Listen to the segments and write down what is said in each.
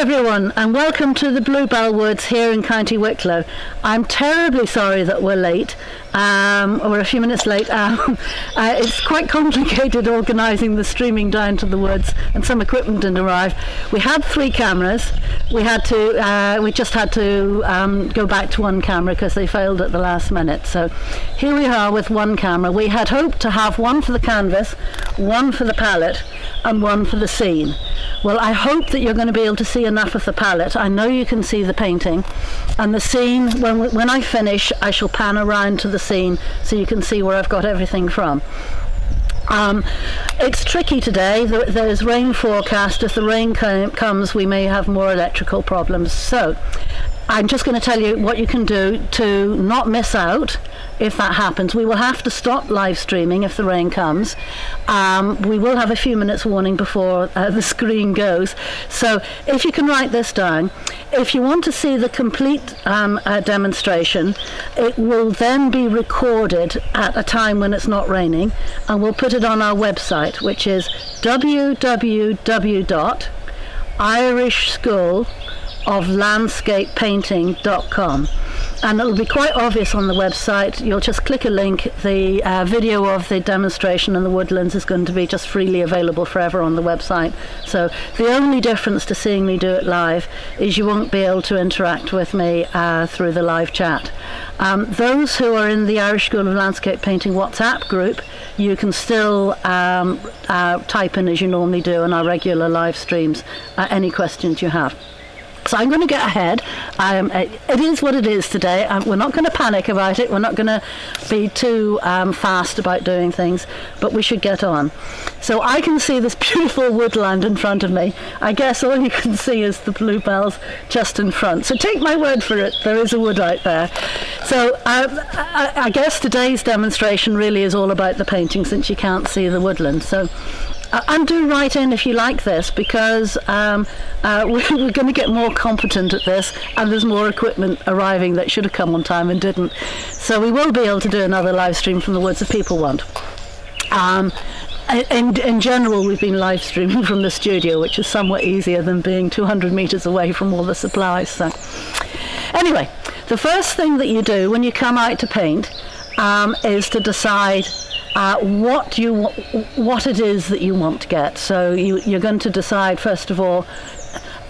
everyone, and welcome to the Bluebell Woods here in County Wicklow. I'm terribly sorry that we're late, we're a few minutes late. It's quite complicated organising the streaming down to the woods, and some equipment didn't arrive. We had 3 cameras. We just had to go back to one camera because they failed at the last minute. So here we are with one camera. We had hoped to have one for the canvas, one for the palette, and one for the scene. Well, I hope that you're going to be able to see enough of the palette. I know you can see the painting, and the scene, when I finish, I shall pan around to the scene so you can see where I've got everything from. It's tricky today. There's rain forecast. If the rain comes, we may have more electrical problems. So I'm just going to tell you what you can do to not miss out if that happens. We will have to stop live streaming if the rain comes. We will have a few minutes warning before the screen goes. So if you can write this down, if you want to see the complete demonstration, it will then be recorded at a time when it's not raining, and we'll put it on our website, which is www.irishschooloflandscapepainting.com. And it'll be quite obvious on the website. You'll just click a link. The video of the demonstration in the woodlands is going to be just freely available forever on the website. So the only difference to seeing me do it live is you won't be able to interact with me through the live chat. Those who are in the Irish School of Landscape Painting WhatsApp group, you can still type in as you normally do in our regular live streams any questions you have. So I'm going to get ahead. It is what it is today. We're not going to panic about it. We're not going to be too fast about doing things, but we should get on. So I can see this beautiful woodland in front of me. I guess all you can see is the bluebells just in front. So take my word for it, there is a wood out there. So I guess today's demonstration really is all about the painting, since you can't see the woodland. So and do write in if you like this, because we're going to get more competent at this, and there's more equipment arriving that should have come on time and didn't. So we will be able to do another live stream from the woods if people want. In general, we've been live streaming from the studio, which is somewhat easier than being 200 metres away from all the supplies. So anyway, the first thing that you do when you come out to paint is to decide what it is that you want to get. So you're going to decide, first of all,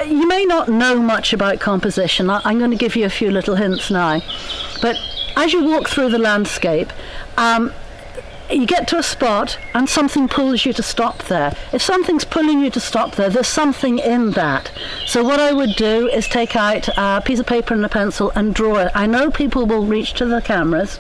you may not know much about composition. I'm going to give you a few little hints now. But as you walk through the landscape, you get to a spot and something pulls you to stop there. If something's pulling you to stop there, there's something in that. So what I would do is take out a piece of paper and a pencil and draw it. I know people will reach to the cameras,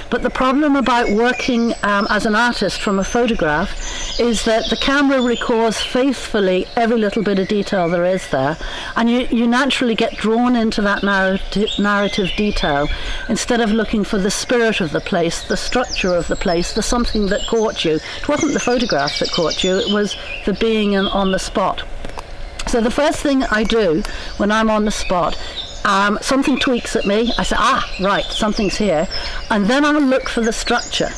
but the problem about working as an artist from a photograph is that the camera records faithfully every little bit of detail there is there, and you naturally get drawn into that narrative detail instead of looking for the spirit of the place, the structure of the place, the something that caught you. It wasn't the photograph that caught you, it was the being on the spot. So the first thing I do when I'm on the spot, something tweaks at me. I say, right, something's here. And then I'll look for the structure.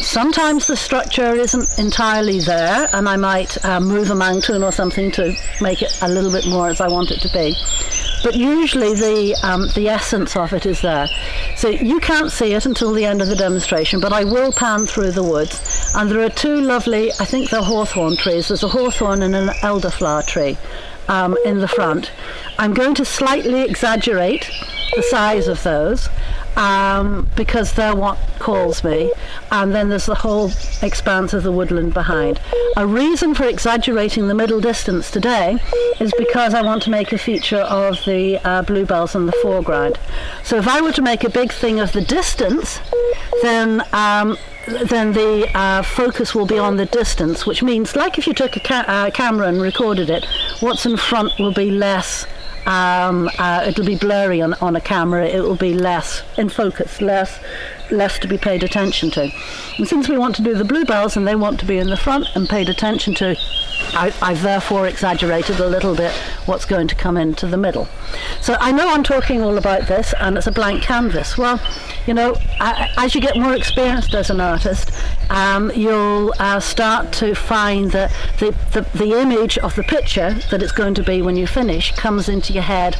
Sometimes the structure isn't entirely there, and I might move a mountain or something to make it a little bit more as I want it to be. But usually the essence of it is there. So you can't see it until the end of the demonstration, but I will pan through the woods. And there are 2 lovely, I think they're hawthorn trees. There's a hawthorn and an elderflower tree in the front. I'm going to slightly exaggerate the size of those because they're what calls me, and then there's the whole expanse of the woodland behind. A reason for exaggerating the middle distance today is because I want to make a feature of the bluebells in the foreground. So if I were to make a big thing of the distance, then the focus will be on the distance, which means, like if you took a camera and recorded it, what's in front will be less, it'll be blurry on a camera, it will be less in focus, less less to be paid attention to. And since we want to do the bluebells and they want to be in the front and paid attention to, I've therefore exaggerated a little bit what's going to come into the middle. So I know I'm talking all about this and it's a blank canvas. Well, you know, as you get more experienced as an artist, you'll start to find that the image of the picture that it's going to be when you finish comes into your head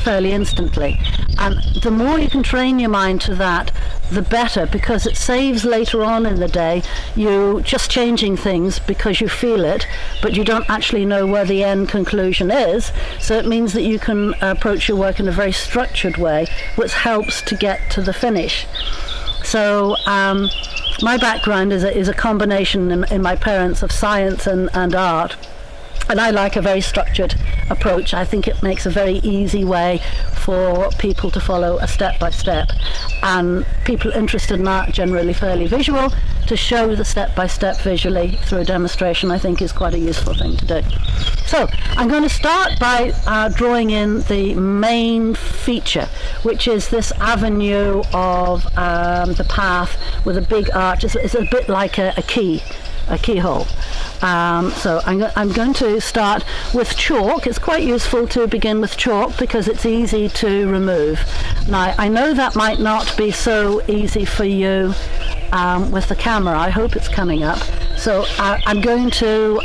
fairly instantly. And the more you can train your mind to that, the better, because it saves later on in the day you just changing things because you feel it, but you don't actually know where the end conclusion is. So it means that you can approach your work in a very structured way, which helps to get to the finish. So my background is a combination in my parents of science and art. And I like a very structured approach. I think it makes a very easy way for people to follow a step-by-step. And people interested in art, generally fairly visual, to show the step-by-step visually through a demonstration, I think is quite a useful thing to do. So I'm going to start by drawing in the main feature, which is this avenue of the path with a big arch. It's a bit like a keyhole. So I'm going to start with chalk. It's quite useful to begin with chalk because it's easy to remove. Now, I know that might not be so easy for you with the camera. I hope it's coming up. So I'm going to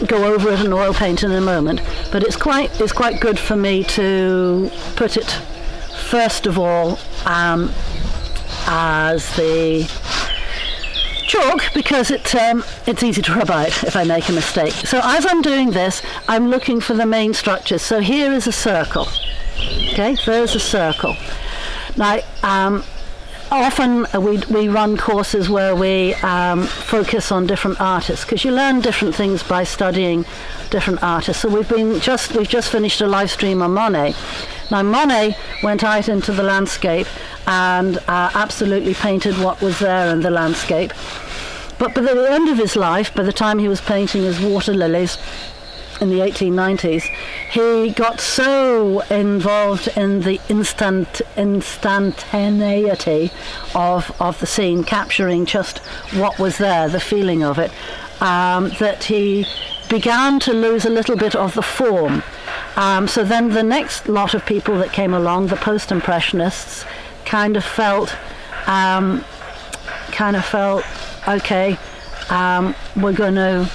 go over it in oil paint in a moment, but it's quite good for me to put it first of all as the chalk, because it's easy to rub out if I make a mistake. So as I'm doing this, I'm looking for the main structures. So here is a circle. Okay, there's a circle. Now, often we run courses where we focus on different artists, because you learn different things by studying different artists. So we've just finished a live stream on Monet. Now, Monet went out into the landscape and absolutely painted what was there in the landscape. But by the end of his life, by the time he was painting his water lilies in the 1890s, he got so involved in the instantaneity of the scene, capturing just what was there, the feeling of it, that he began to lose a little bit of the form. So then the next lot of people that came along, the post-impressionists, kind of felt okay, we're going to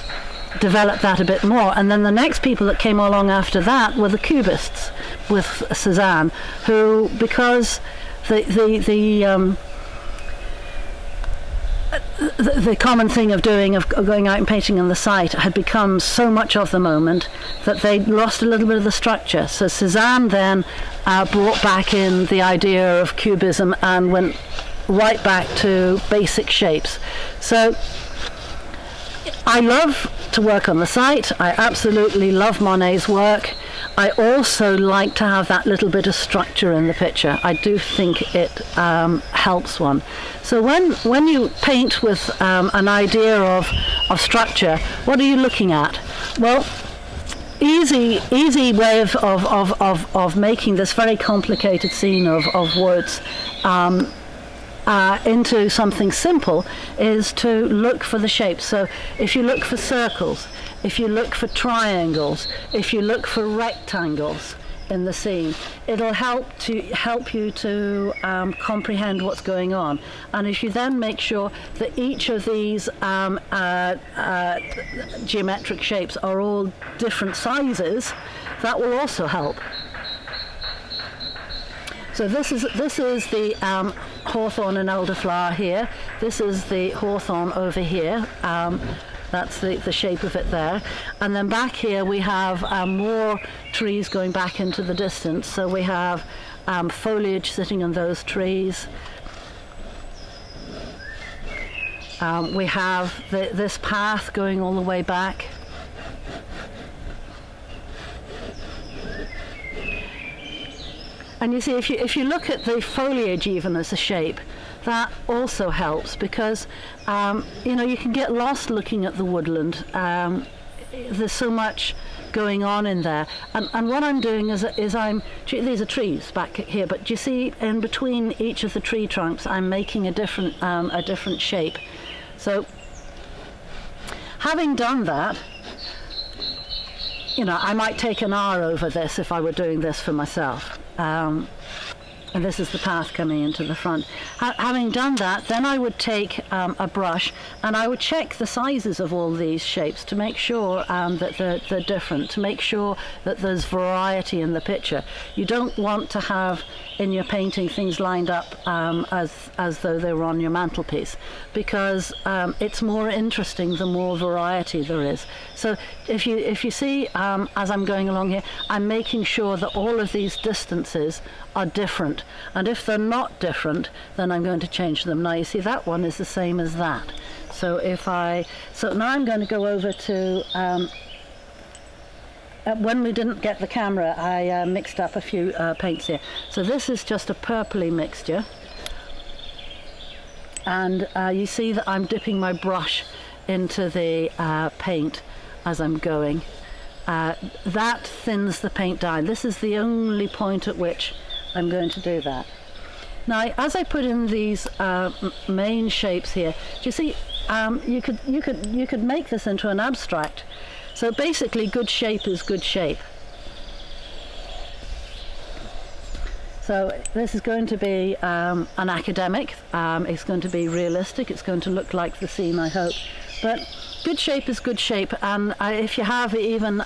develop that a bit more. And then the next people that came along after that were the Cubists with Cézanne, who, because the common thing of going out and painting on the site had become so much of the moment that they lost a little bit of the structure. So Cézanne then brought back in the idea of cubism and went right back to basic shapes. So I love to work on the site. I absolutely love Monet's work. I also like to have that little bit of structure in the picture. I do think it helps one. So when you paint with an idea of structure, what are you looking at? Well, easy way of making this very complicated scene of woods into something simple is to look for the shapes. So if you look for circles, if you look for triangles, if you look for rectangles in the scene, it'll help you to comprehend what's going on. And if you then make sure that each of these geometric shapes are all different sizes, that will also help. So this is the hawthorn and elderflower here. This is the hawthorn over here. That's the shape of it there. And then back here we have more trees going back into the distance. So we have foliage sitting on those trees. We have this path going all the way back. And you see, if you look at the foliage even as a shape, that also helps, because you can get lost looking at the woodland. there's so much going on in there, and what I'm doing is these are trees back here, but do you see in between each of the tree trunks I'm making a different shape. So having done that, I might take an hour over this if I were doing this for myself. And this is the path coming into the front. Having done that, then I would take a brush and I would check the sizes of all these shapes to make sure that they're different, to make sure that there's variety in the picture. You don't want to have in your painting things lined up as though they were on your mantelpiece, because it's more interesting the more variety there is. So if you see as I'm going along here, I'm making sure that all of these distances are different, and if they're not different, then I'm going to change them. Now you see that one is the same as that. So now I'm going to go over to when we didn't get the camera, I mixed up a few paints here. So this is just a purpley mixture, and you see that I'm dipping my brush into the paint as I'm going. That thins the paint down. This is the only point at which I'm going to do that. Now, as I put in these main shapes here, do you see? You could make this into an abstract. So basically, good shape is good shape. So this is going to be an academic. It's going to be realistic. It's going to look like the scene, I hope. But good shape is good shape, and if you have even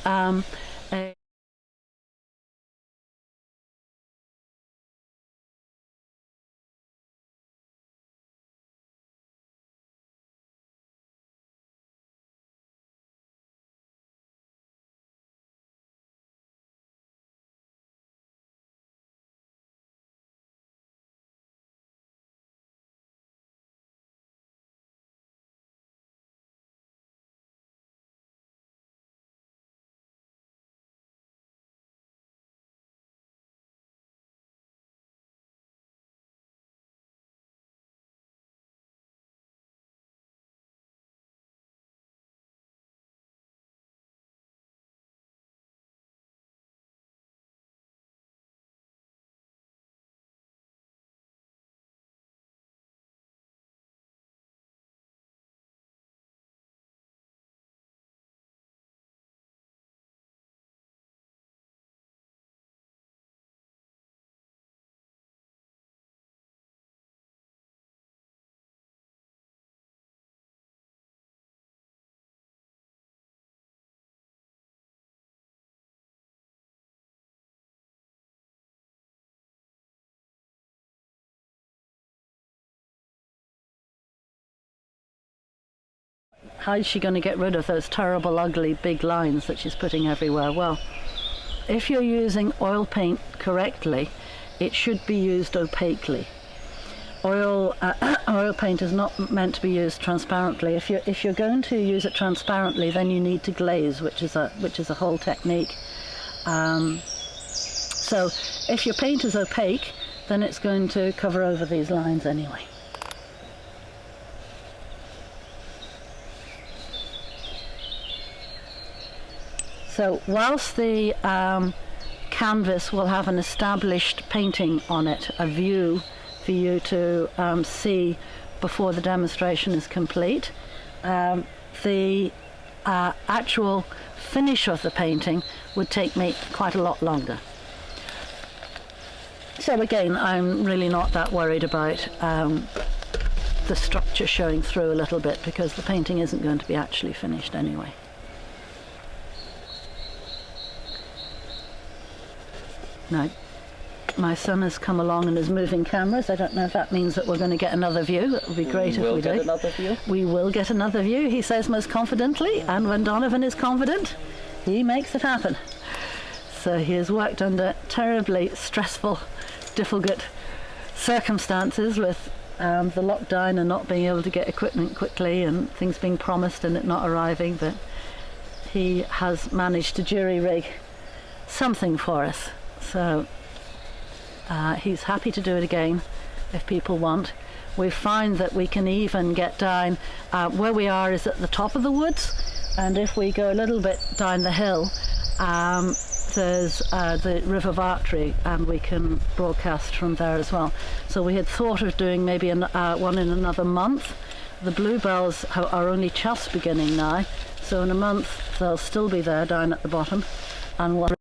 how is she going to get rid of those terrible, ugly, big lines that she's putting everywhere? Well, if you're using oil paint correctly, it should be used opaquely. Oil paint is not meant to be used transparently. If you're going to use it transparently, then you need to glaze, which is a whole technique. So if your paint is opaque, then it's going to cover over these lines anyway. So whilst the canvas will have an established painting on it, a view for you to see before the demonstration is complete, the actual finish of the painting would take me quite a lot longer. So again, I'm really not that worried about the structure showing through a little bit, because the painting isn't going to be actually finished anyway. Now, my son has come along and is moving cameras. I don't know if that means that we're going to get another view. It would be great if we do. Another view. We will get another view, he says most confidently, and when Donovan is confident, he makes it happen. So he has worked under terribly stressful, difficult circumstances with the lockdown and not being able to get equipment quickly and things being promised and it not arriving, but he has managed to jury-rig something for us. So he's happy to do it again if people want. We find that we can even get down, where we are is at the top of the woods, and if we go a little bit down the hill, there's the River Vartry, and we can broadcast from there as well. So we had thought of doing maybe one in another month. The bluebells are only just beginning now, so in a month they'll still be there down at the bottom, and what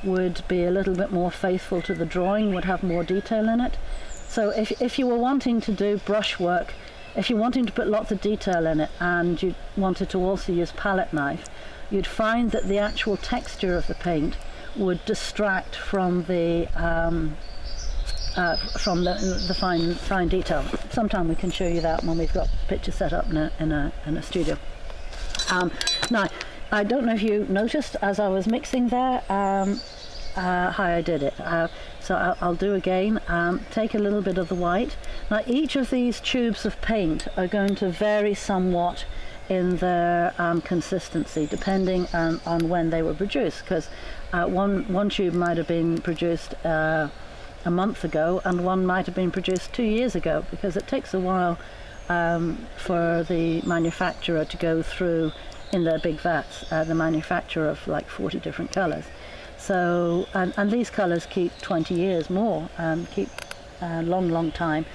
would be a little bit more faithful to the drawing, would have more detail in it. So if you were wanting to do brushwork, if you're wanting to put lots of detail in it and you wanted to also use palette knife, you'd find that the actual texture of the paint would distract from the fine detail. Sometime we can show you that when we've got pictures set up in a studio. Now, I don't know if you noticed as I was mixing there how I did it. So I'll do again. Take a little bit of the white. Now each of these tubes of paint are going to vary somewhat in their consistency depending on when they were produced, because one tube might have been produced a month ago and one might have been produced 2 years ago, because it takes a while for the manufacturer to go through in their big vats, the manufacture of like 40 different colours. So, and these colours keep 20 years more, keep a long time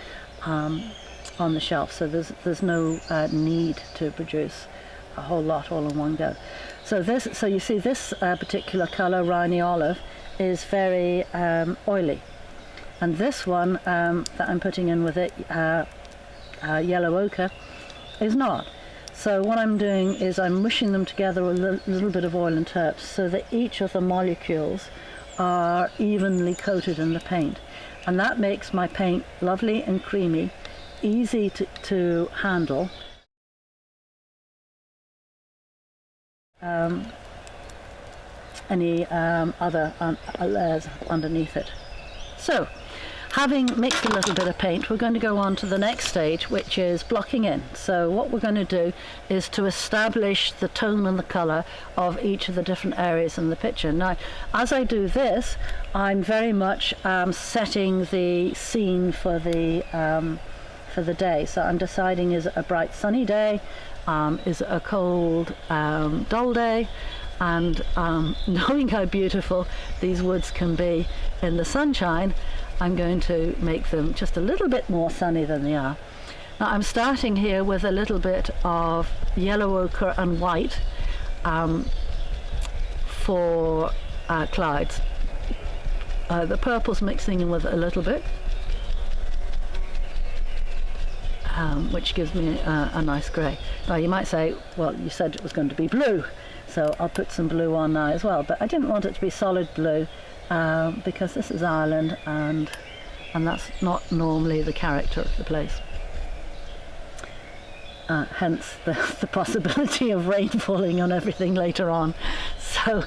on the shelf. So there's no need to produce a whole lot all in one go. So you see this particular colour, Rhine Olive, is very oily, and this one that I'm putting in with it, Yellow Ochre, is not. So what I'm doing is I'm mushing them together with a little bit of oil and terps so that each of the molecules are evenly coated in the paint. And that makes my paint lovely and creamy, easy to handle. Any other layers underneath it. So, having mixed a little bit of paint, we're going to go on to the next stage, which is blocking in. So what we're going to do is to establish the tone and the colour of each of the different areas in the picture. Now, as I do this, I'm very much setting the scene for the day. So I'm deciding, is it a bright sunny day? Is it a cold, dull day? And knowing how beautiful these woods can be in the sunshine, I'm going to make them just a little bit more sunny than they are. Now I'm starting here with a little bit of yellow ochre and white for clouds. The purple's mixing in with it a little bit, which gives me a nice grey. Now you might say, well, you said it was going to be blue, so I'll put some blue on now as well, but I didn't want it to be solid blue because this is Ireland and that's not normally the character of the place. Hence the possibility of rain falling on everything later on. So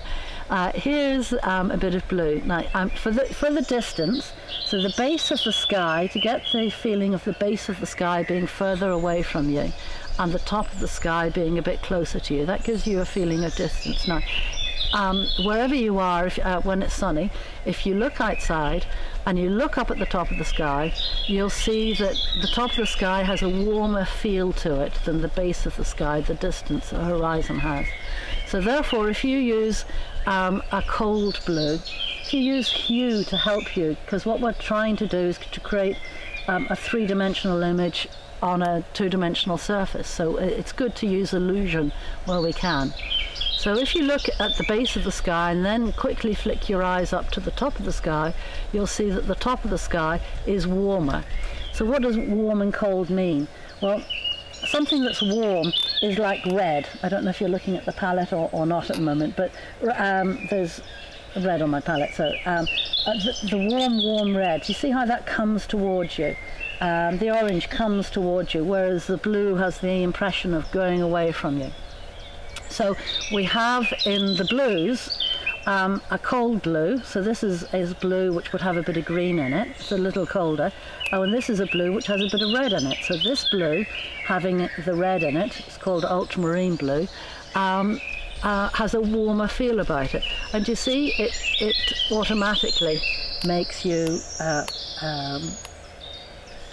here's a bit of blue. Now for the distance, so the base of the sky, to get the feeling of the base of the sky being further away from you and the top of the sky being a bit closer to you, that gives you a feeling of distance. Now wherever you are, when it's sunny, if you look outside and you look up at the top of the sky, you'll see that the top of the sky has a warmer feel to it than the base of the sky, the distance the horizon has. So therefore, if you use a cold blue, if you use hue to help you, because what we're trying to do is to create a three-dimensional image on a two-dimensional surface. So it's good to use illusion where we can. So if you look at the base of the sky and then quickly flick your eyes up to the top of the sky, you'll see that the top of the sky is warmer. So what does warm and cold mean? Well, something that's warm is like red. I don't know if you're looking at the palette or not at the moment, but there's red on my palette. So the warm red, you see how that comes towards you? The orange comes towards you, whereas the blue has the impression of going away from you. So we have in the blues a cold blue. So this is blue which would have a bit of green in it. It's a little colder. Oh, and this is a blue which has a bit of red in it. So this blue, having the red in it, it's called ultramarine blue, has a warmer feel about it. And you see, it automatically makes you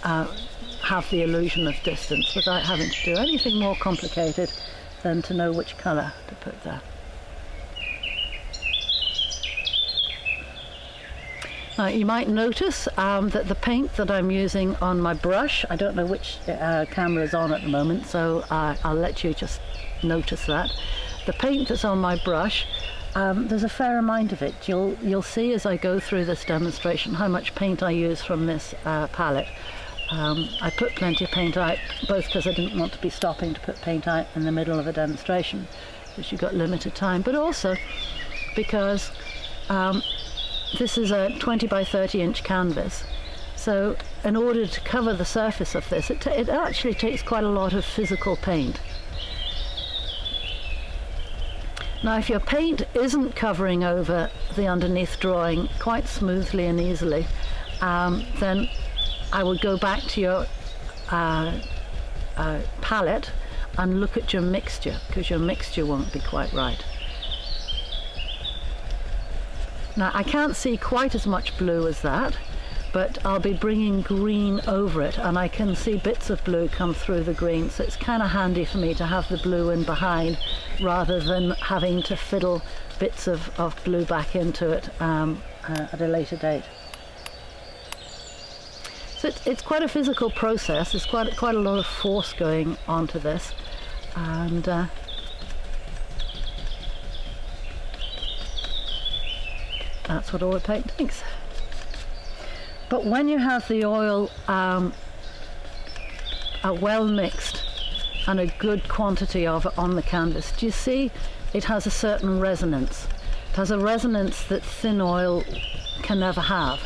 have the illusion of distance without having to do anything more complicated than to know which colour to put there. Now you might notice that the paint that I'm using on my brush, I don't know which camera is on at the moment, so I'll let you just notice that. The paint that's on my brush, there's a fair amount of it. You'll see as I go through this demonstration how much paint I use from this palette. I put plenty of paint out, both because I didn't want to be stopping to put paint out in the middle of a demonstration, because you've got limited time, but also because this is a 20 by 30 inch canvas. So in order to cover the surface of this, it actually takes quite a lot of physical paint. Now if your paint isn't covering over the underneath drawing quite smoothly and easily, then I would go back to your palette and look at your mixture, because your mixture won't be quite right. Now I can't see quite as much blue as that, but I'll be bringing green over it, and I can see bits of blue come through the green, so it's kind of handy for me to have the blue in behind rather than having to fiddle bits of blue back into it at a later date. So it's quite a physical process. There's quite a lot of force going onto this, and that's what oil paint thinks. But when you have the oil well mixed and a good quantity of it on the canvas, do you see it has a certain resonance? It has a resonance that thin oil can never have.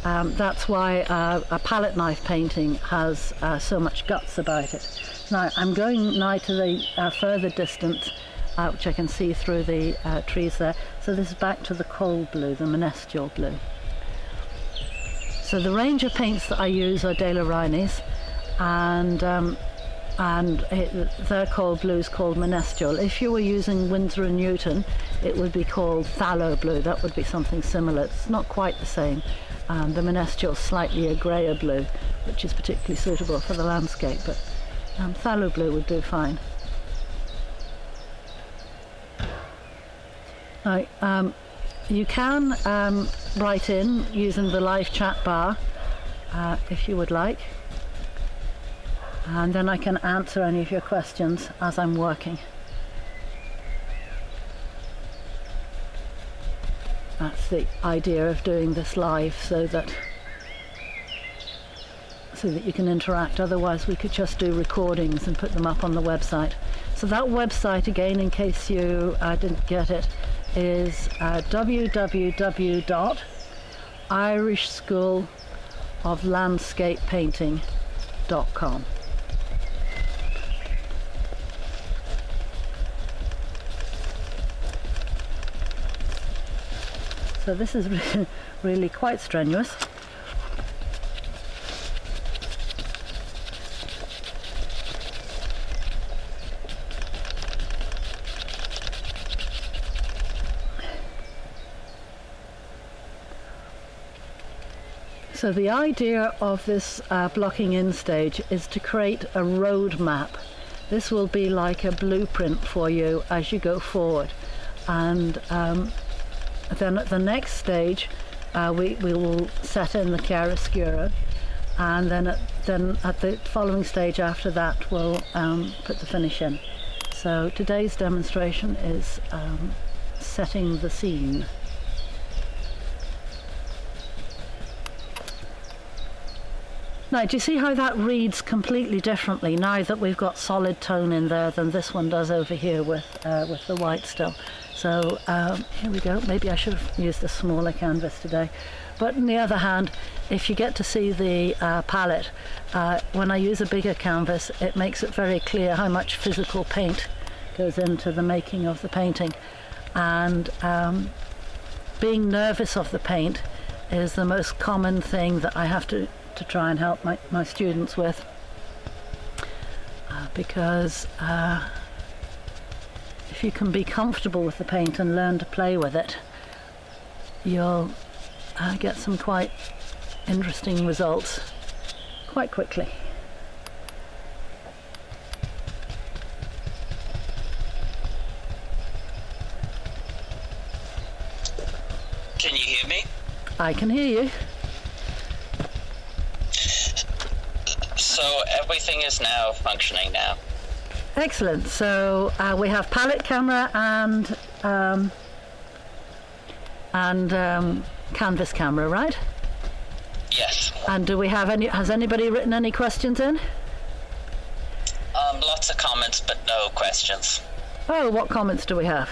That's why a palette knife painting has so much guts about it. Now I'm going now to the further distance, which I can see through the trees there. So this is back to the cold blue, the Menestial blue. So the range of paints that I use are De La Reyni's, and their cold blue is called Menestial. If you were using Winsor & Newton, it would be called Phthalo blue. That would be something similar. It's not quite the same. The Menestial is slightly a grayer blue, which is particularly suitable for the landscape, but Phthalo blue would do fine. Now, you can write in using the live chat bar if you would like, and then I can answer any of your questions as I'm working. That's the idea of doing this live, so that you can interact. Otherwise we could just do recordings and put them up on the website. So that website, again, in case you didn't get it, is www.irishschooloflandscapepainting.com. So this is really quite strenuous. So the idea of this blocking in stage is to create a road map. This will be like a blueprint for you as you go forward, and then at the next stage we will set in the chiaroscuro, and then at the following stage after that we'll put the finish in. So today's demonstration is setting the scene. Now, do you see how that reads completely differently now that we've got solid tone in there than this one does over here with the white still? So here we go. Maybe I should have used a smaller canvas today. But on the other hand, if you get to see the palette, when I use a bigger canvas, it makes it very clear how much physical paint goes into the making of the painting. And being nervous of the paint is the most common thing that I have to try and help my students with, because if you can be comfortable with the paint and learn to play with it, you'll get some quite interesting results quite quickly. Can you hear me? I can hear you. So everything is now functioning now. Excellent. So we have palette, camera, and canvas camera, right? Yes. And do we have any? Has anybody written any questions in? Lots of comments, but no questions. Oh, what comments do we have?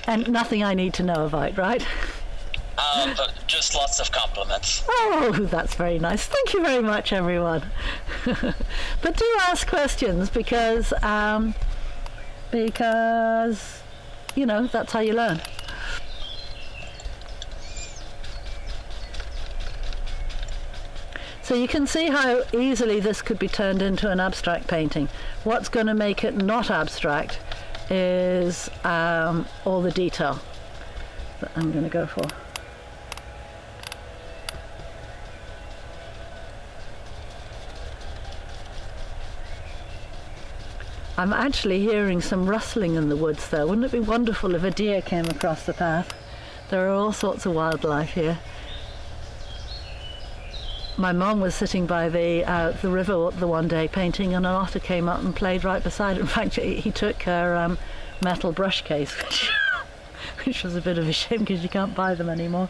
And nothing I need to know about, right? But just lots of compliments. Oh, that's very nice. Thank you very much, everyone. But do ask questions because you know, that's how you learn. So you can see how easily this could be turned into an abstract painting. What's going to make it not abstract is all the detail that I'm going to go for. I'm actually hearing some rustling in the woods there. Wouldn't it be wonderful if a deer came across the path? There are all sorts of wildlife here. My mum was sitting by the river the one day painting, and an otter came up and played right beside her. In fact, he took her metal brush case, which was a bit of a shame because you can't buy them anymore.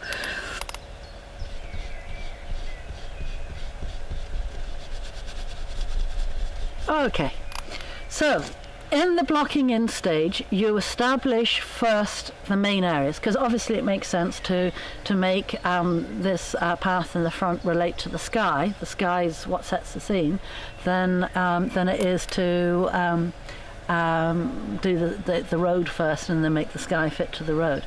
Okay. So, in the blocking in stage, you establish first the main areas, because obviously it makes sense to make this path in the front relate to the sky. The sky is what sets the scene. Then it is to do the road first and then make the sky fit to the road.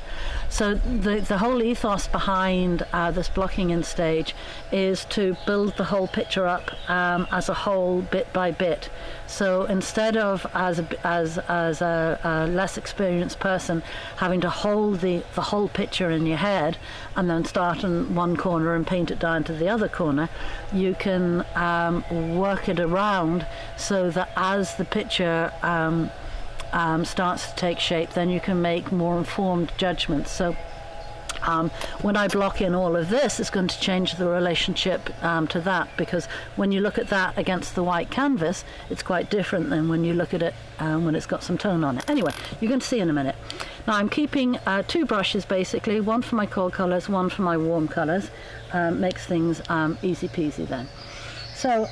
So the whole ethos behind this blocking in stage is to build the whole picture up as a whole, bit by bit. So instead of as a less experienced person having to hold the whole picture in your head and then start in one corner and paint it down to the other corner, you can work it around so that as the picture starts to take shape, then you can make more informed judgments. So when I block in all of this, it's going to change the relationship to that, because when you look at that against the white canvas, it's quite different than when you look at it when it's got some tone on it. Anyway, you're going to see in a minute. Now I'm keeping two brushes basically, one for my cold colours, one for my warm colours. Makes things easy peasy then. So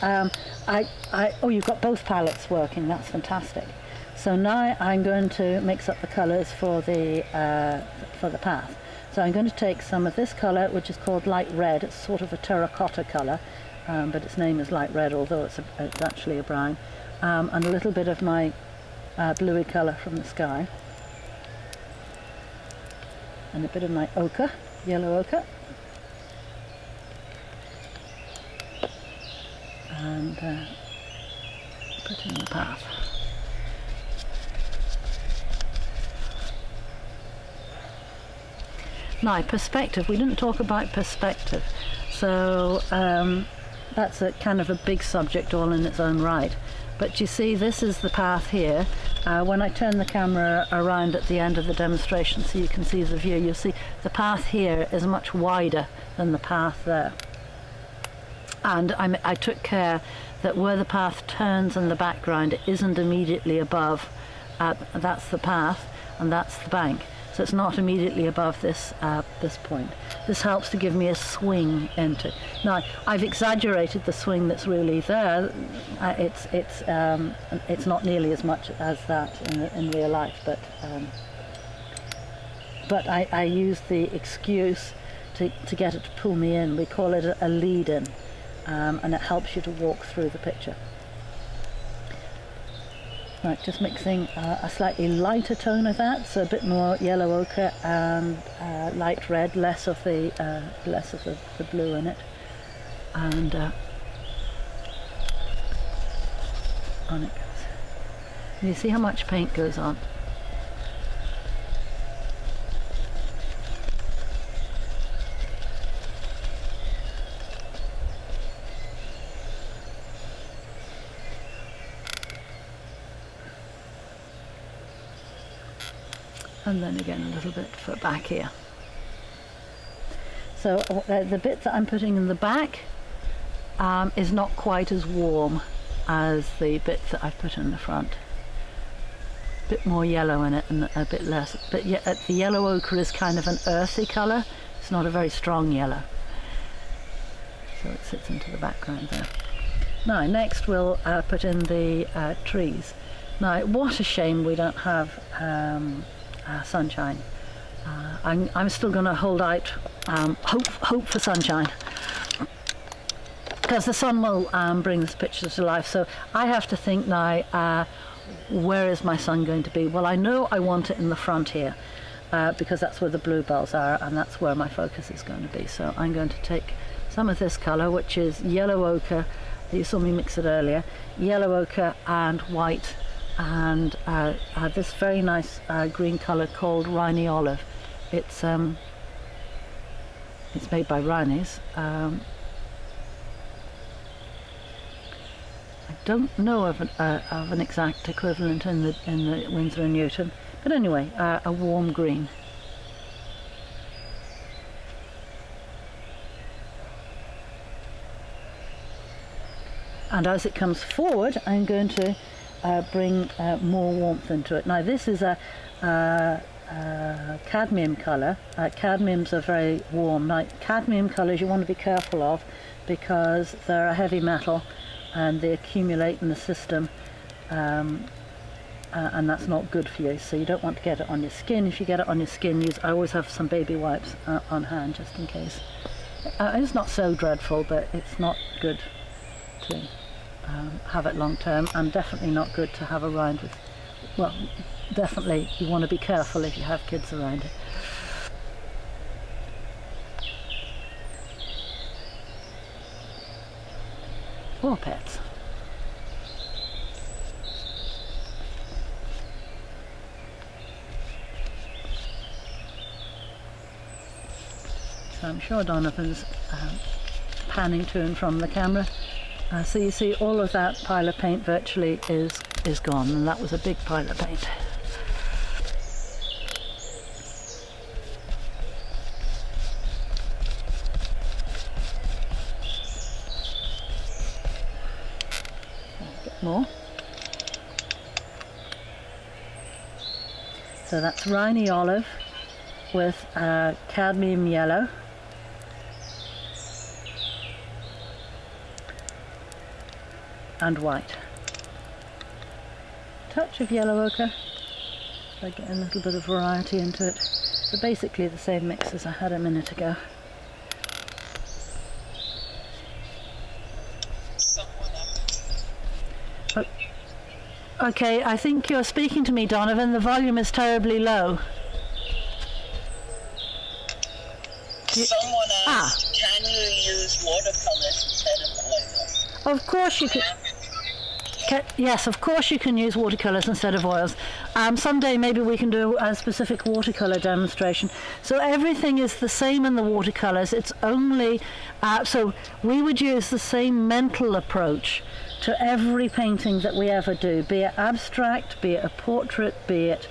oh, you've got both palettes working, that's fantastic. So now I'm going to mix up the colours for the path. So I'm going to take some of this colour, which is called light red. It's sort of a terracotta colour, but its name is light red, although it's actually a brown. And a little bit of my bluey colour from the sky. And a bit of my ochre, yellow ochre. And put in the path. Now, perspective. We didn't talk about perspective. So that's a kind of a big subject all in its own right. But you see, this is the path here. When I turn the camera around at the end of the demonstration so you can see the view, you'll see the path here is much wider than the path there. And I took care that where the path turns in the background, it isn't immediately above. That's the path, and that's the bank. So it's not immediately above this point. This helps to give me a swing into. Now I've exaggerated the swing that's really there. It's not nearly as much as that in real life, but I use the excuse to get it to pull me in. We call it a lead-in, and it helps you to walk through the picture. Right, just mixing a slightly lighter tone of that, so a bit more yellow ochre and light red, less of the blue in it, and on it goes. And you see how much paint goes on. And then again a little bit for back here. So the bit that I'm putting in the back is not quite as warm as the bit that I've put in the front. A bit more yellow in it and a bit less. But the yellow ochre is kind of an earthy colour. It's not a very strong yellow. So it sits into the background there. Now next we'll put in the trees. Now what a shame we don't have sunshine. I'm still going to hold out hope for sunshine, because the sun will bring this picture to life. So I have to think now, where is my sun going to be? Well, I know I want it in the front here, because that's where the bluebells are, and that's where my focus is going to be. So I'm going to take some of this colour, which is yellow ochre. You saw me mix it earlier. Yellow ochre and white, and this very nice green colour called Rhynie Olive. It's made by Rhynie's. I don't know of an exact equivalent in the Winsor and Newton, but anyway, a warm green. And as it comes forward, I'm going to bring more warmth into it. Now this is a cadmium colour. Cadmiums are very warm. Now cadmium colours you want to be careful of, because they're a heavy metal and they accumulate in the system, and that's not good for you. So you don't want to get it on your skin. If you get it on your skin, I always have some baby wipes on hand just in case. It's not so dreadful, but it's not good to have it long term, and definitely not good to have around with. Well, definitely you want to be careful if you have kids around it. Or pets. So I'm sure Donovan's panning to and from the camera. So you see all of that pile of paint virtually is gone, and that was a big pile of paint. A bit more. So that's Rhynie Olive with cadmium yellow. And white. Touch of yellow ochre, so I get a little bit of variety into it. So basically the same mix as I had a minute ago. Okay, I think you're speaking to me, Donovan. The volume is terribly low. Someone asked, can you use watercolors instead of oils? Of course you can. Yes, of course you can use watercolours instead of oils. Someday maybe we can do a specific watercolour demonstration. So everything is the same in the watercolours. It's only, so we would use the same mental approach to every painting that we ever do, be it abstract, be it a portrait, be it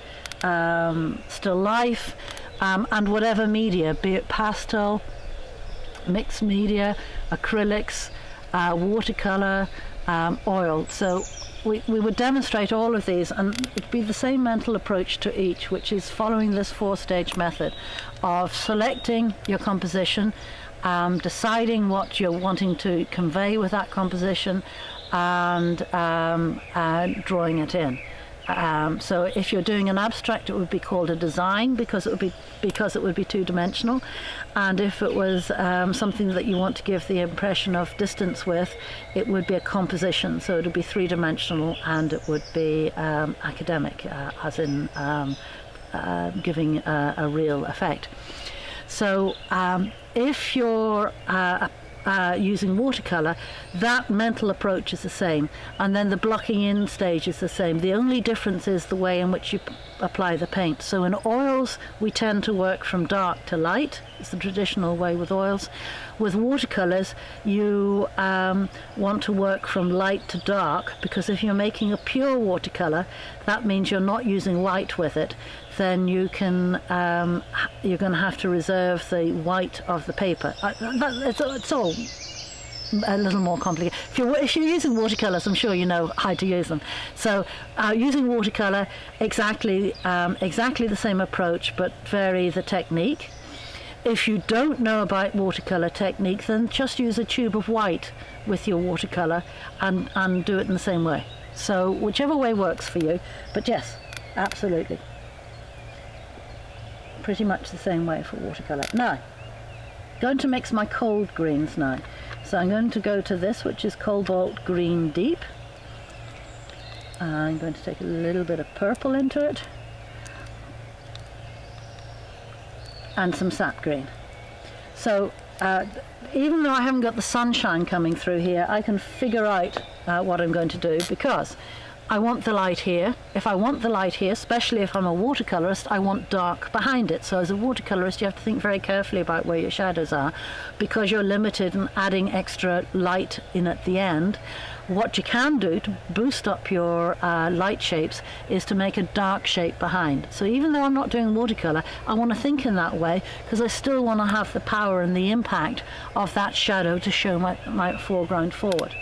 still life, and whatever media, be it pastel, mixed media, acrylics, watercolor, oil. So we would demonstrate all of these, and it'd be the same mental approach to each, which is following this 4-stage method of selecting your composition, deciding what you're wanting to convey with that composition, and drawing it in. So if you're doing an abstract, it would be called a design because it would be two-dimensional, and if it was something that you want to give the impression of distance with, it would be a composition. So it would be three-dimensional, and it would be academic, as in giving a real effect. So if you're using watercolor, that mental approach is the same, and then the blocking in stage is the same. The only difference is the way in which you apply the paint. So in oils, we tend to work from dark to light. It's the traditional way with oils. With watercolors, you want to work from light to dark, because if you're making a pure watercolor, that means you're not using white with it. Then you can you're going to have to reserve the white of the paper. It's all a little more complicated. If you're using watercolors, I'm sure you know how to use them. So using watercolor, exactly the same approach, but vary the technique. If you don't know about watercolor technique, then just use a tube of white with your watercolor and do it in the same way. So whichever way works for you, but yes, absolutely. Pretty much the same way for watercolor. Now, going to mix my cold greens now. So I'm going to go to this, which is Cobalt Green Deep. I'm going to take a little bit of purple into it, and some sap green. So even though I haven't got the sunshine coming through here, I can figure out what I'm going to do, because I want the light here. If I want the light here, especially if I'm a watercolorist, I want dark behind it. So as a watercolorist, you have to think very carefully about where your shadows are, because you're limited in adding extra light in at the end. What you can do to boost up your light shapes is to make a dark shape behind. So even though I'm not doing watercolor, I want to think in that way, because I still want to have the power and the impact of that shadow to show my foreground forward.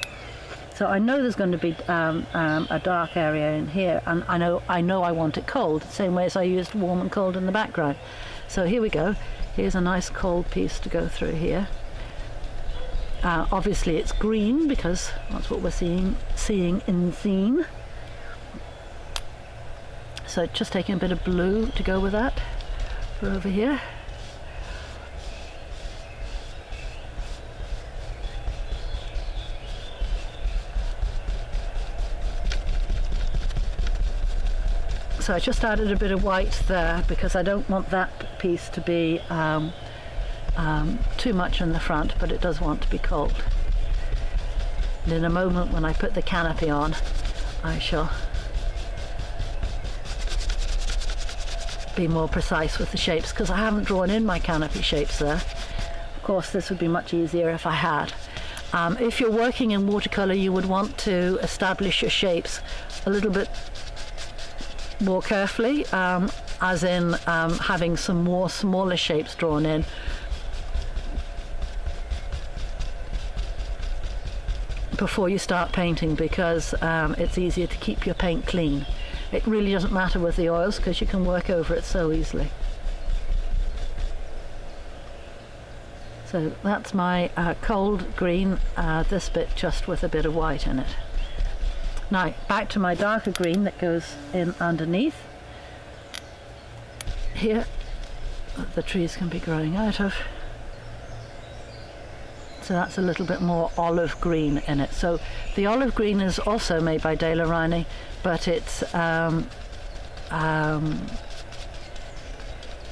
So I know there's going to be a dark area in here, and I know I want it cold, the same way as I used warm and cold in the background. So here we go. Here's a nice cold piece to go through here. Obviously it's green, because that's what we're seeing in scene. So just taking a bit of blue to go with that for over here. So I just added a bit of white there, because I don't want that piece to be too much in the front, but it does want to be cold. And in a moment, when I put the canopy on, I shall be more precise with the shapes, because I haven't drawn in my canopy shapes there. Of course, this would be much easier if I had. If you're working in watercolor, you would want to establish your shapes a little bit more carefully, as in having some more smaller shapes drawn in before you start painting, because it's easier to keep your paint clean. It really doesn't matter with the oils, because you can work over it so easily. So that's my cold green, this bit just with a bit of white in it. Now back to my darker green that goes in underneath here, that the trees can be growing out of. So that's a little bit more olive green in it. So the olive green is also made by De La Reynie, but it's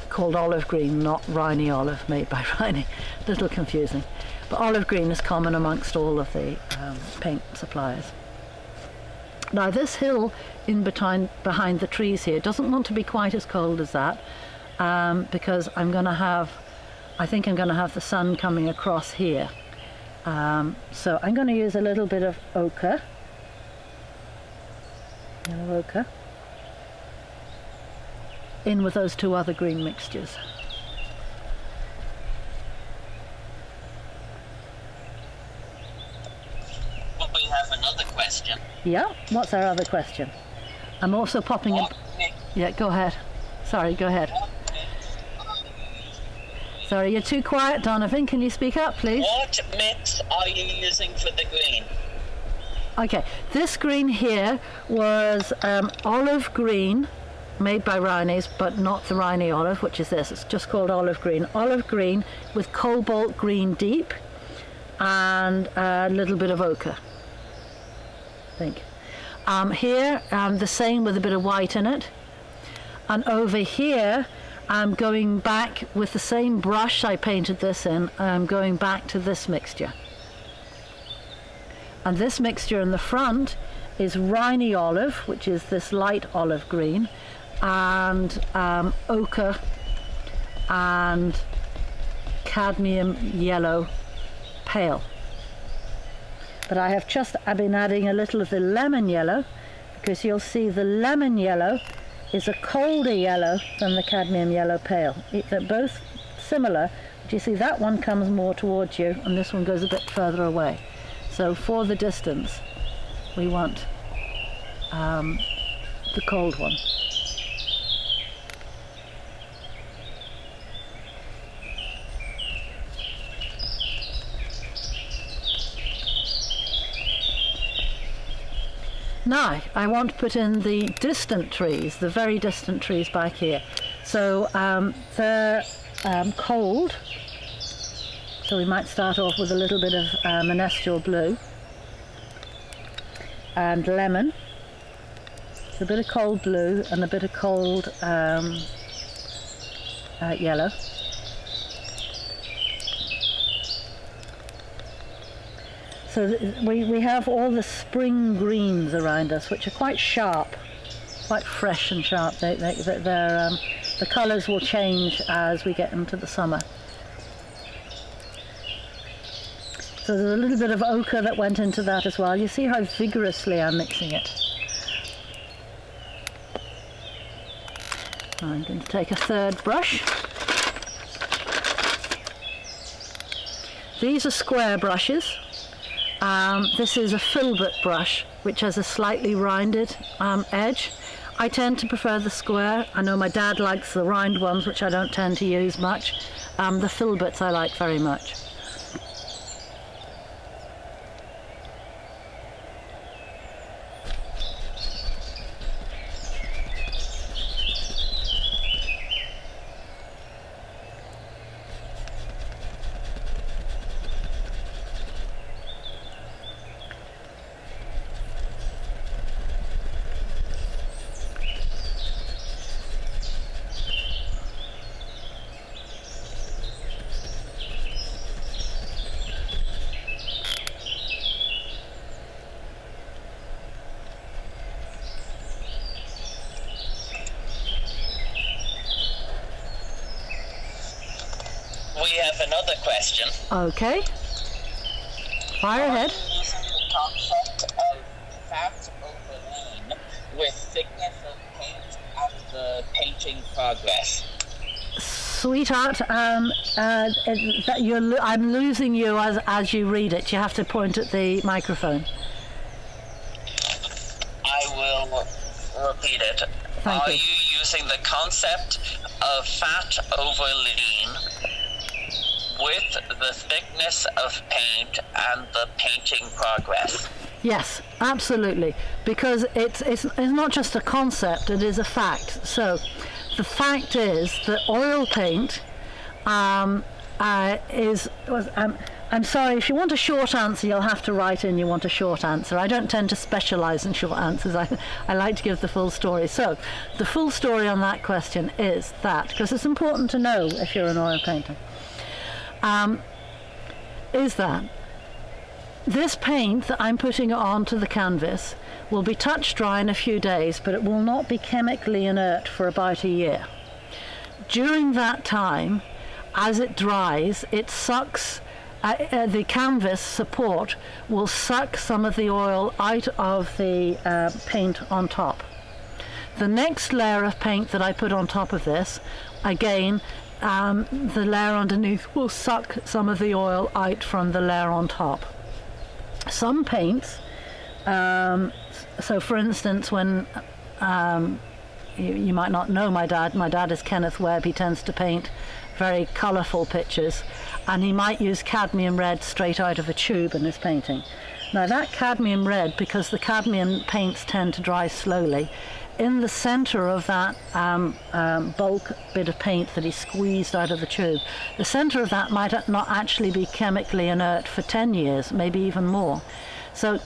called olive green, not Reynie olive, made by Reynie. A little confusing. But olive green is common amongst all of the paint suppliers. Now this hill in behind the trees here doesn't want to be quite as cold as that, because I think I'm going to have the sun coming across here. So I'm going to use a little bit of ochre, yellow ochre, in with those two other green mixtures. Yeah, what's our other question? I'm also popping in. Yeah, go ahead. Sorry, go ahead. Sorry, you're too quiet, Donovan. Can you speak up, please? What mix are you using for the green? Okay, this green here was olive green, made by Rhiney's, but not the Rhiney olive, which is this. It's just called olive green. Olive green with cobalt green deep and a little bit of ochre, I think. Here, the same with a bit of white in it. And over here, I'm going back with the same brush I painted this in. I'm going back to this mixture. And this mixture in the front is Rhiney olive, which is this light olive green, and ochre and cadmium yellow pale. But I've been adding a little of the lemon yellow, because you'll see the lemon yellow is a colder yellow than the cadmium yellow pale. They're both similar, but you see that one comes more towards you and this one goes a bit further away. So for the distance, we want the cold one. Now, I want to put in the distant trees, the very distant trees back here. So they're cold, so we might start off with a little bit of Menestral blue and lemon. So a bit of cold blue and a bit of cold yellow. So we have all the spring greens around us, which are quite sharp, quite fresh and sharp. The colours will change as we get into the summer. So there's a little bit of ochre that went into that as well. You see how vigorously I'm mixing it. I'm going to take a third brush. These are square brushes. This is a filbert brush, which has a slightly rounded edge. I tend to prefer the square. I know my dad likes the round ones, which I don't tend to use much. The filberts I like very much. We have another question. Okay. Fire ahead. Using the concept of fat over lean with thickness of paint and the painting progress. Sweetheart, I'm losing you as you read it. You have to point at the microphone. I will repeat it. Thank Are you. you using the concept of fat over lean with the thickness of paint and the painting progress? Yes, absolutely. Because it's not just a concept, it is a fact. So the fact is that oil paint I'm sorry, if you want a short answer, you'll have to write in you want a short answer. I don't tend to specialise in short answers. I like to give the full story. So the full story on that question is that, because it's important to know if you're an oil painter, is that this paint that I'm putting onto the canvas will be touch dry in a few days, but it will not be chemically inert for about a year. During that time, as it dries, it sucks, the canvas support will suck some of the oil out of the paint on top. The next layer of paint that I put on top of this, again, the layer underneath will suck some of the oil out from the layer on top. Some paints, So for instance, when you might not know my dad is Kenneth Webb. He tends to paint very colourful pictures, and he might use cadmium red straight out of a tube in his painting. Now that cadmium red, because the cadmium paints tend to dry slowly, in the centre of that bulk bit of paint that he squeezed out of the tube, the centre of that might not actually be chemically inert for 10 years, maybe even more. So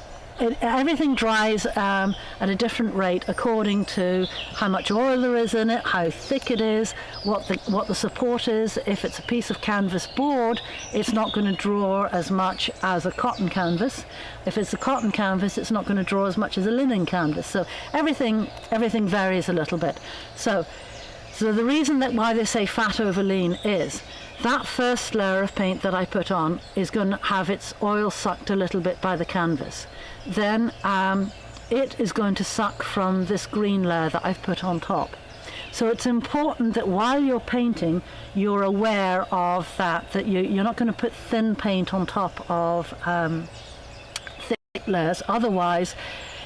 everything dries at a different rate according to how much oil there is in it, how thick it is, what the support is. If it's a piece of canvas board, it's not going to draw as much as a cotton canvas. If it's a cotton canvas, it's not going to draw as much as a linen canvas. So everything varies a little bit. So the reason that why they say fat over lean is that first layer of paint that I put on is going to have its oil sucked a little bit by the canvas. Then it is going to suck from this green layer that I've put on top. So it's important that while you're painting, you're aware of that you're not going to put thin paint on top of thick layers. Otherwise,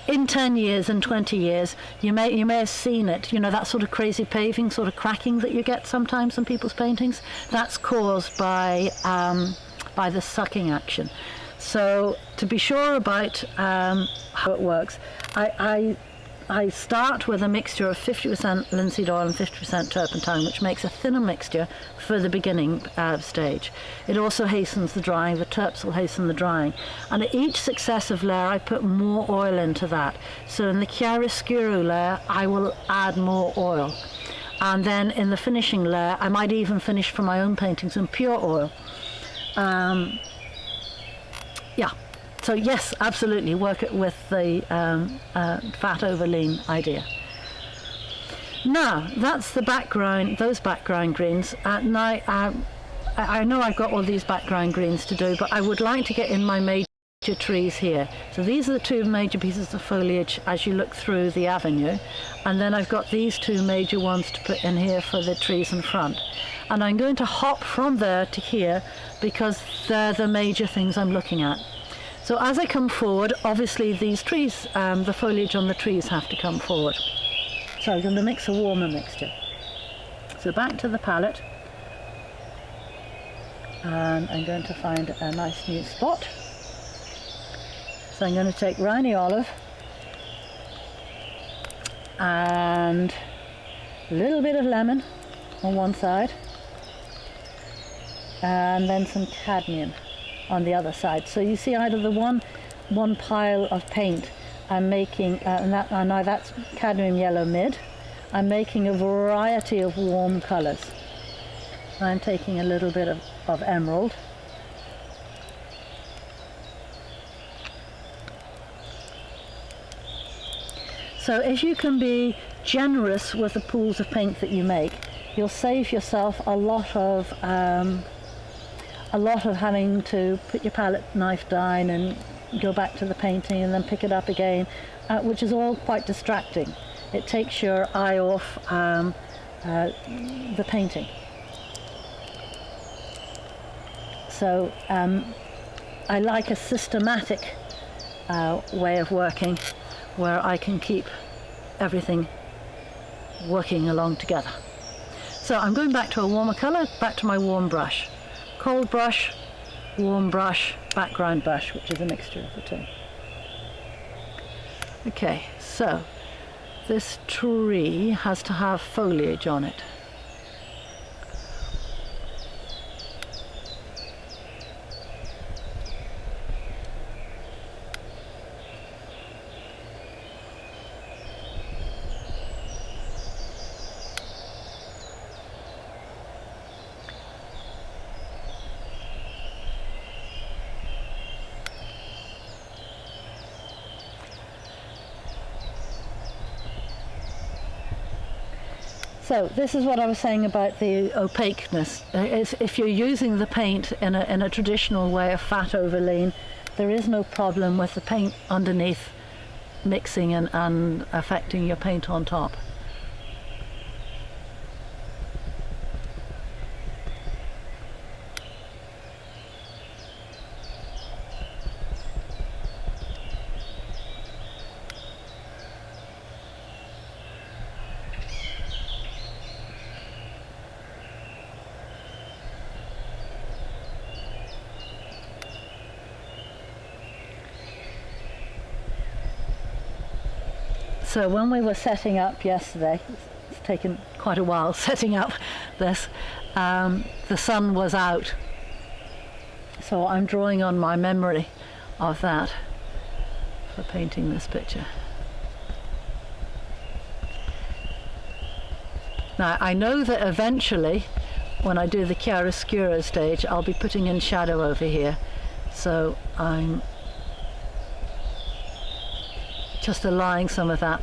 in 10 years and 20 years, you may have seen it, that sort of crazy paving, sort of cracking that you get sometimes in people's paintings. That's caused by the sucking action. So to be sure about how it works, I start with a mixture of 50% linseed oil and 50% turpentine, which makes a thinner mixture for the beginning stage. It also hastens the drying. The terps will hasten the drying. And at each successive layer, I put more oil into that. So in the chiaroscuro layer, I will add more oil. And then in the finishing layer, I might even finish for my own paintings in pure oil. Yeah. So yes, absolutely, work it with the fat over lean idea. Now, that's the background, those background greens. Now, I know I've got all these background greens to do, but I would like to get in my major trees here. So these are the two major pieces of foliage as you look through the avenue. And then I've got these two major ones to put in here for the trees in front. And I'm going to hop from there to here because they're the major things I'm looking at. So as I come forward, obviously these trees, the foliage on the trees have to come forward. So I'm going to mix a warmer mixture. So back to the palette, and I'm going to find a nice new spot. So I'm going to take Rhine olive and a little bit of lemon on one side, and then some cadmium on the other side. So you see out of the one pile of paint I'm making, now that's cadmium yellow mid, I'm making a variety of warm colours. I'm taking a little bit of emerald. So if you can be generous with the pools of paint that you make, you'll save yourself a lot of having to put your palette knife down and go back to the painting and then pick it up again, which is all quite distracting. It takes your eye off the painting. So I like a systematic way of working where I can keep everything working along together. So I'm going back to a warmer colour, back to my warm brush. Cold brush, warm brush, background brush, which is a mixture of the two. Okay, so this tree has to have foliage on it. So this is what I was saying about the opaqueness. If you're using the paint in a traditional way of fat over lean, there is no problem with the paint underneath mixing and affecting your paint on top. So when we were setting up yesterday, it's taken quite a while setting up this, the sun was out. So I'm drawing on my memory of that for painting this picture. Now I know that eventually when I do the chiaroscuro stage I'll be putting in shadow over here, so I'm just allowing some of that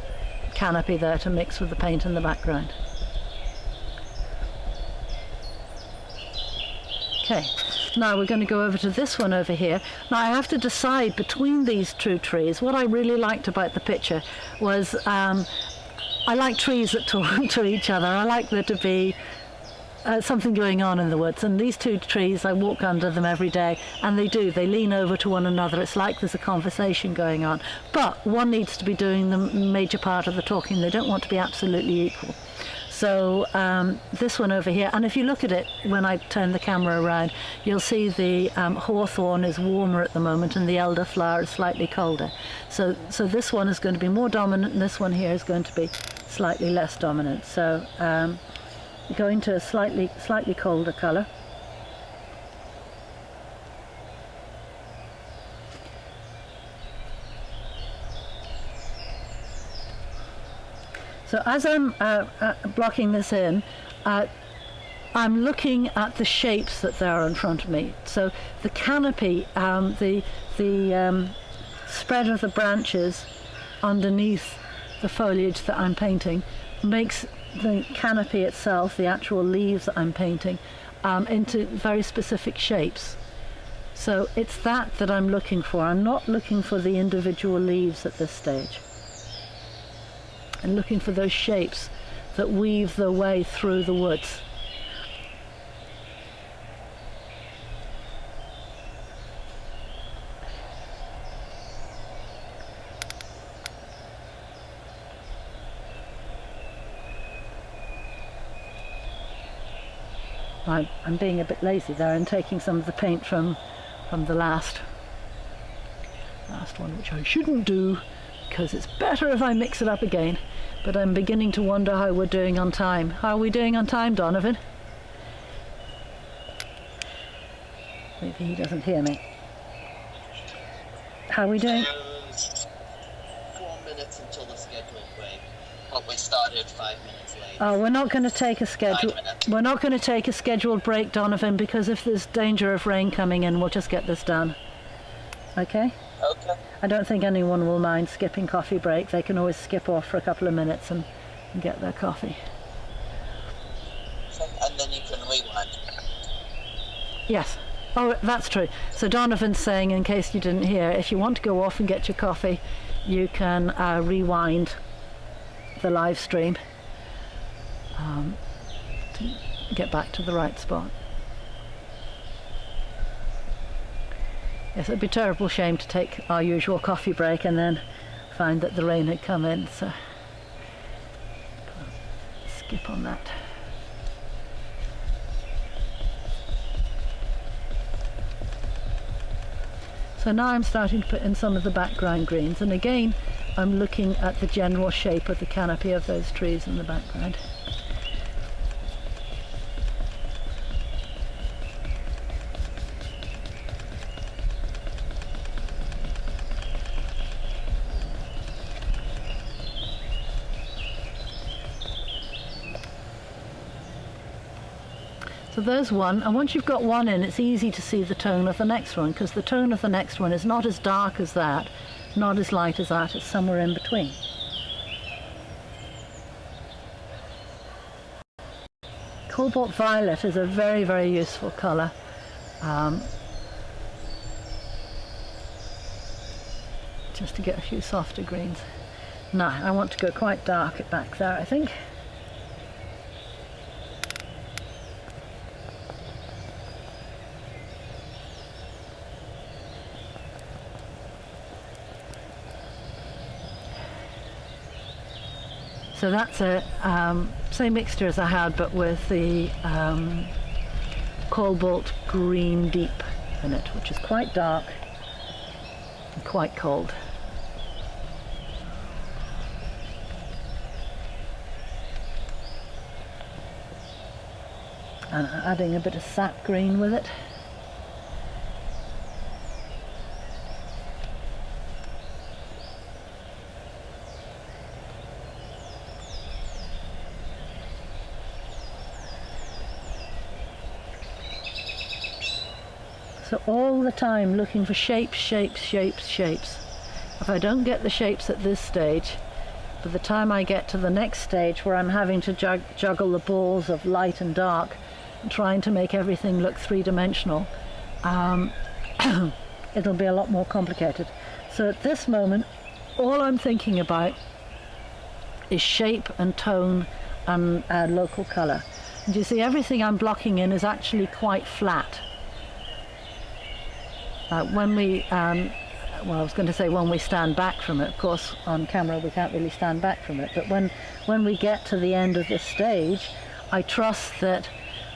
canopy there to mix with the paint in the background. Okay, now we're going to go over to this one over here. Now I have to decide between these two trees. What I really liked about the picture was I like trees that talk to each other. I like there to be something going on in the woods, and these two trees, I walk under them every day, and they lean over to one another. It's like there's a conversation going on, but one needs to be doing the major part of the talking. They don't want to be absolutely equal. So this one over here, and if you look at it when I turn the camera around, you'll see the hawthorn is warmer at the moment and the elderflower is slightly colder. So this one is going to be more dominant and this one here is going to be slightly less dominant. So going to a slightly colder colour. So as I'm blocking this in, I'm looking at the shapes that there are in front of me. So the canopy, the spread of the branches underneath the foliage that I'm painting makes the canopy itself, the actual leaves that I'm painting, into very specific shapes. So it's that I'm looking for. I'm not looking for the individual leaves at this stage. I'm looking for those shapes that weave their way through the woods. I'm being a bit lazy there and taking some of the paint from the last one, which I shouldn't do because it's better if I mix it up again. But I'm beginning to wonder how we're doing on time. How are we doing on time, Donovan? Maybe he doesn't hear me. How are we doing? 4 minutes until the scheduled break, but we started 5 minutes late. Oh, we're not going to take a schedule. We're not going to take a scheduled break, Donovan, because if there's danger of rain coming in, we'll just get this done. Okay? Okay. I don't think anyone will mind skipping coffee break. They can always skip off for a couple of minutes and get their coffee. And then you can rewind. Yes. Oh, that's true. So Donovan's saying, in case you didn't hear, if you want to go off and get your coffee, you can rewind the live stream to get back to the right spot. Yes, it'd be a terrible shame to take our usual coffee break and then find that the rain had come in, so skip on that. So now I'm starting to put in some of the background greens, and again I'm looking at the general shape of the canopy of those trees in the background. So there's one, and once you've got one in, it's easy to see the tone of the next one, because the tone of the next one is not as dark as that, not as light as that, it's somewhere in between. Cobalt violet is a very, very useful colour. Just to get a few softer greens. Now, I want to go quite dark at back there, I think. So that's a same mixture as I had, but with the cobalt green deep in it, which is quite dark and quite cold. and adding a bit of sap green with it. So all the time looking for shapes, shapes, shapes, shapes. If I don't get the shapes at this stage, by the time I get to the next stage where I'm having to juggle the balls of light and dark and trying to make everything look three-dimensional, it'll be a lot more complicated. So at this moment, all I'm thinking about is shape and tone and local colour. And you see, everything I'm blocking in is actually quite flat. When we, I was going to say when we stand back from it, of course on camera we can't really stand back from it, but when we get to the end of this stage, I trust that,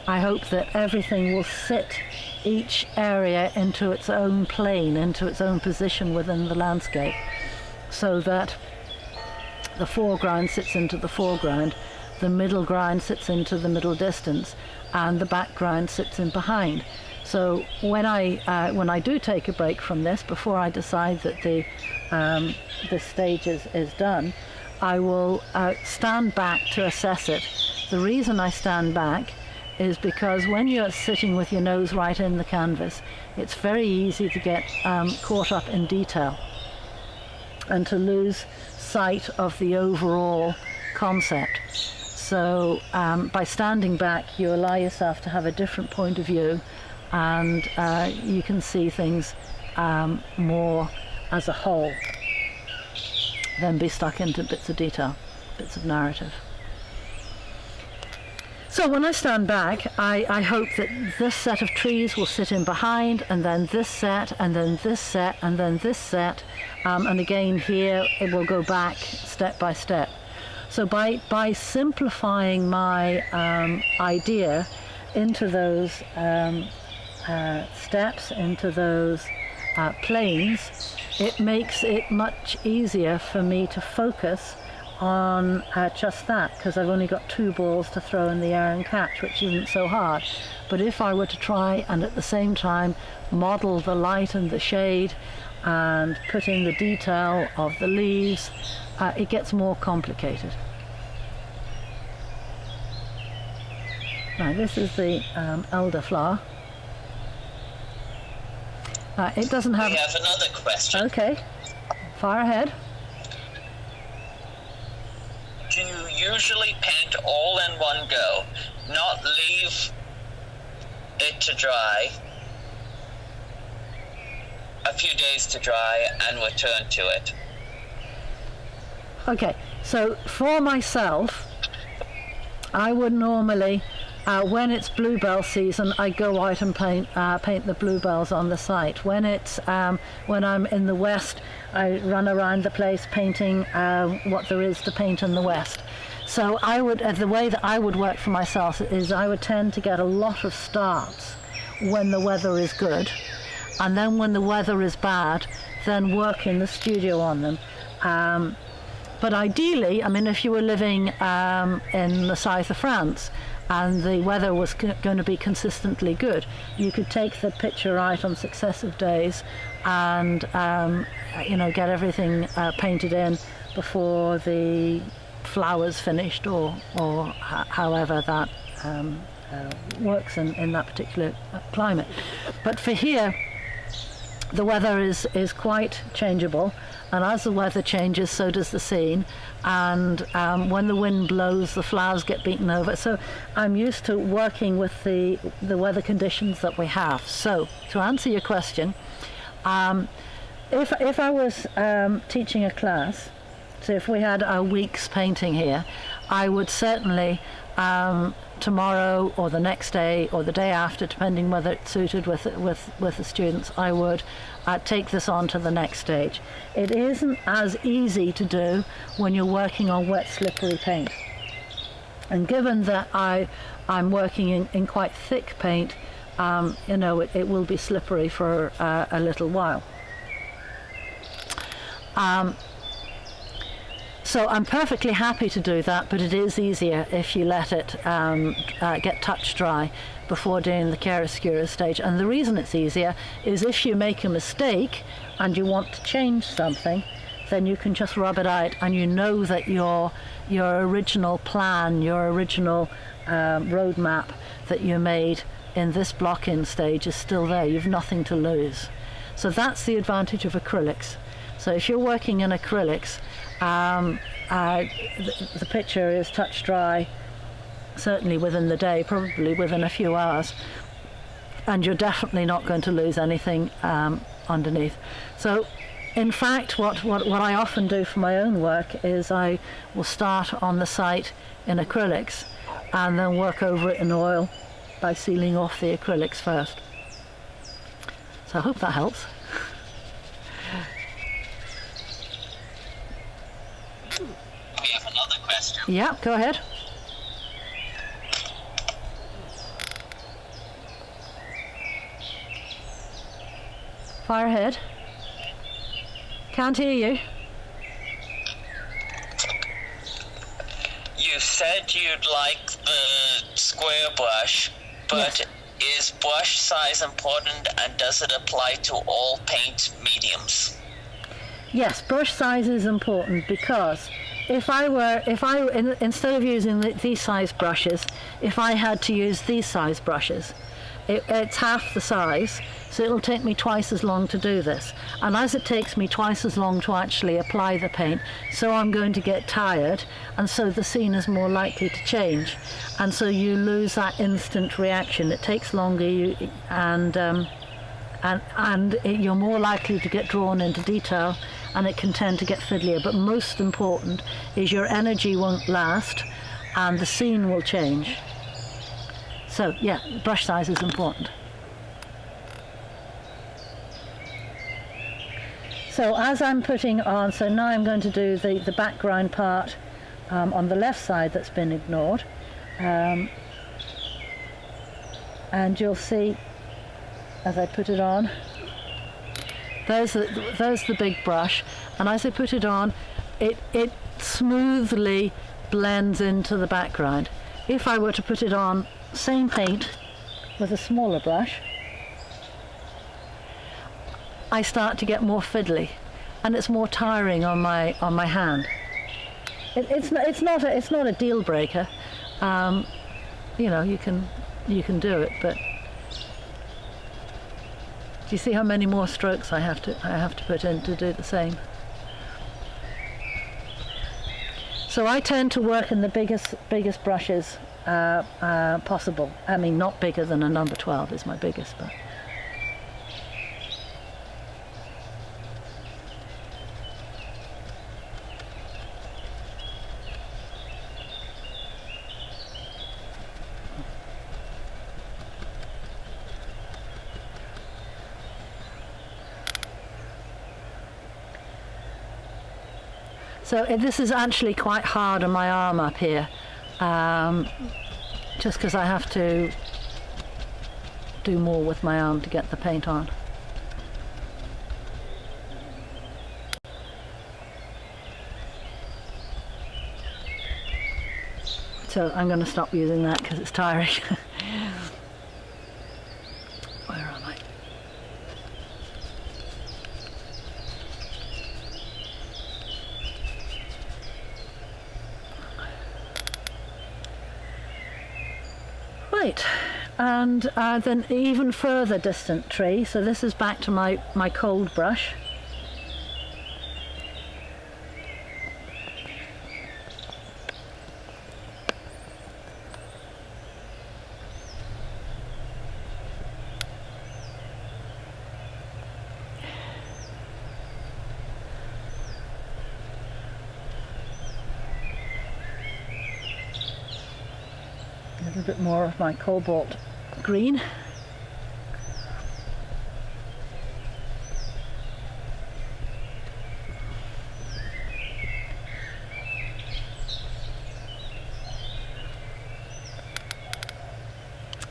I hope that everything will sit each area into its own plane, into its own position within the landscape, so that the foreground sits into the foreground, the middle ground sits into the middle distance, and the background sits in behind. So when I do take a break from this, before I decide that the stage is done, I will stand back to assess it. The reason I stand back is because when you're sitting with your nose right in the canvas, it's very easy to get caught up in detail and to lose sight of the overall concept. So by standing back, you allow yourself to have a different point of view, and you can see things more as a whole than be stuck into bits of detail, bits of narrative. So when I stand back, I hope that this set of trees will sit in behind, and then this set, and then this set, and then this set, and again here it will go back step by step. So by simplifying my idea into those steps, into those planes, it makes it much easier for me to focus on just that, because I've only got two balls to throw in the air and catch, which isn't so hard. But if I were to try and at the same time model the light and the shade and put in the detail of the leaves, it gets more complicated. Now this is the elderflower. It doesn't have... We have another question. Okay, fire ahead. Do you usually paint all in one go, not leave it to dry, a few days to dry, and return to it? Okay, so for myself, I would normally, when it's bluebell season, I go out and paint the bluebells on the site. When I'm in the west, I run around the place painting what there is to paint in the west. So the way that I would work for myself is I would tend to get a lot of starts when the weather is good, and then when the weather is bad, then work in the studio on them. But ideally, I mean, if you were living in the south of France and the weather was going to be consistently good, you could take the picture out on successive days and get everything painted in before the flowers finished, or however that works in that particular climate. But for here, the weather is quite changeable, and as the weather changes, so does the scene. And when the wind blows, the flowers get beaten over. So I'm used to working with the weather conditions that we have. So to answer your question, if I was teaching a class, so if we had a week's painting here, I would certainly tomorrow or the next day or the day after, depending whether it's suited with the students, I would take this on to the next stage. It isn't as easy to do when you're working on wet, slippery paint. And given that I'm working in quite thick paint, it will be slippery for So I'm perfectly happy to do that, but it is easier if you let it get touch dry before doing the chiaroscuro stage. And the reason it's easier is if you make a mistake and you want to change something, then you can just rub it out, and you know that your original plan, your original roadmap that you made in this block-in stage is still there. You've nothing to lose. So that's the advantage of acrylics. So if you're working in acrylics, the picture is touch dry certainly within the day, probably within a few hours, and you're definitely not going to lose anything underneath. So in fact, what I often do for my own work is I will start on the site in acrylics and then work over it in oil by sealing off the acrylics first. So I hope that helps. We have another question. Yeah, go ahead. Fire ahead. Can't hear you. You said you'd like the square brush, but is brush size important, and does it apply to all paint mediums? Yes, brush size is important, because instead of using these size brushes, if I had to use these size brushes, it's half the size, so it'll take me twice as long to do this. And as it takes me twice as long to actually apply the paint, so I'm going to get tired, and so the scene is more likely to change. And so you lose that instant reaction. It takes longer, and you're more likely to get drawn into detail, and it can tend to get fiddlier. But most important is your energy won't last, and the scene will change. So yeah, brush size is important. So as I'm putting on, so now I'm going to do the background part on the left side that's been ignored. And you'll see, as I put it on, there's the big brush, and as I put it on, it smoothly blends into the background. If I were to put it on same paint with a smaller brush, I start to get more fiddly, and it's more tiring on my hand. It's not a deal breaker. You know, you can do it, but do you see how many more strokes I have to put in to do the same? So I tend to work in the biggest brushes possible. I mean, not bigger than a number 12 is my biggest, but. So this is actually quite hard on my arm up here, just because I have to do more with my arm to get the paint on. So I'm going to stop using that because it's tiring. Where am I? Right, and then even further distant tree. So this is back to my cold brush. A little bit more of my cobalt green.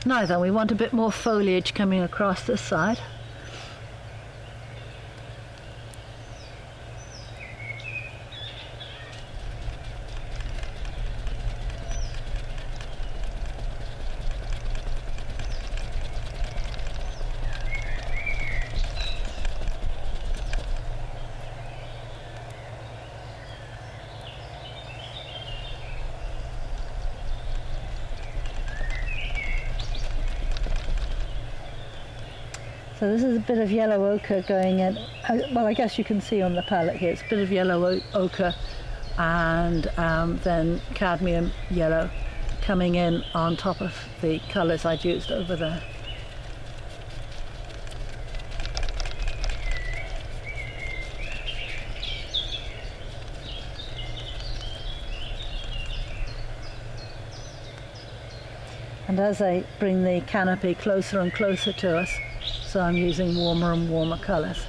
Now then, we want a bit more foliage coming across this side. So this is a bit of yellow ochre going in. Well, I guess you can see on the palette here, it's a bit of yellow ochre and then cadmium yellow coming in on top of the colours I'd used over there. And as I bring the canopy closer and closer to us, so I'm using warmer and warmer colours.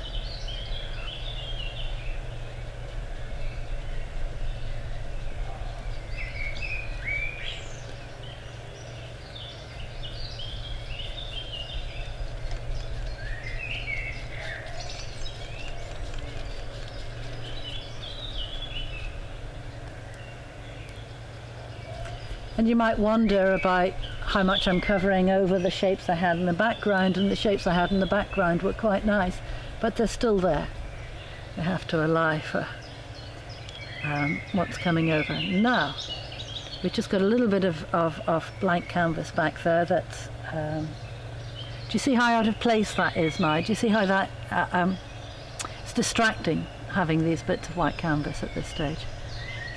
And you might wonder about how much I'm covering over the shapes I had in the background, and the shapes I had in the background were quite nice, but they're still there. You have to allow for what's coming over. Now, we've just got a little bit of blank canvas back there that's, do you see how out of place that is now? Do you see how that, it's distracting having these bits of white canvas at this stage?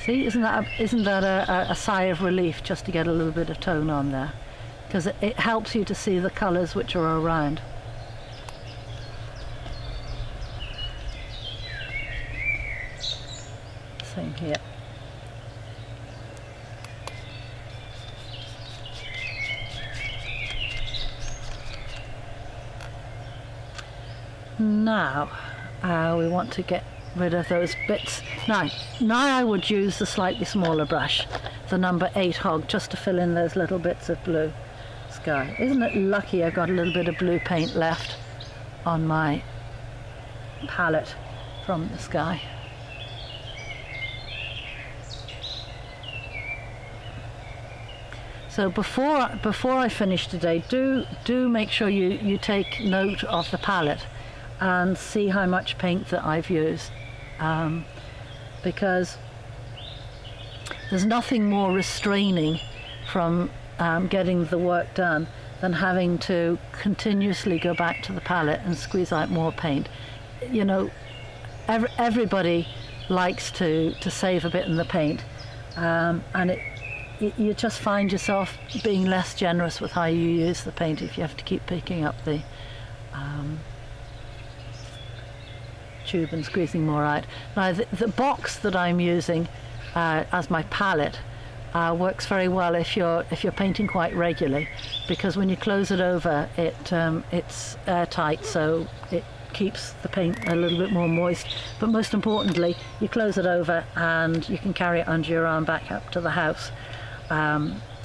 See, isn't that a sigh of relief just to get a little bit of tone on there? Because it helps you to see the colours which are around. Same here. Now, we want to get rid of those bits. Now I would use the slightly smaller brush, the number 8 hog, just to fill in those little bits of blue sky. Isn't it lucky I've got a little bit of blue paint left on my palette from the sky. So before I finish today, do make sure you take note of the palette and see how much paint that I've used. Because there's nothing more restraining from getting the work done than having to continuously go back to the palette and squeeze out more paint. You know, everybody likes to save a bit in the paint, and you just find yourself being less generous with how you use the paint if you have to keep picking up the tube and squeezing more out. Now the box that I'm using as my palette works very well if you're painting quite regularly, because when you close it over it's airtight, so it keeps the paint a little bit more moist, but most importantly you close it over and you can carry it under your arm back up to the house.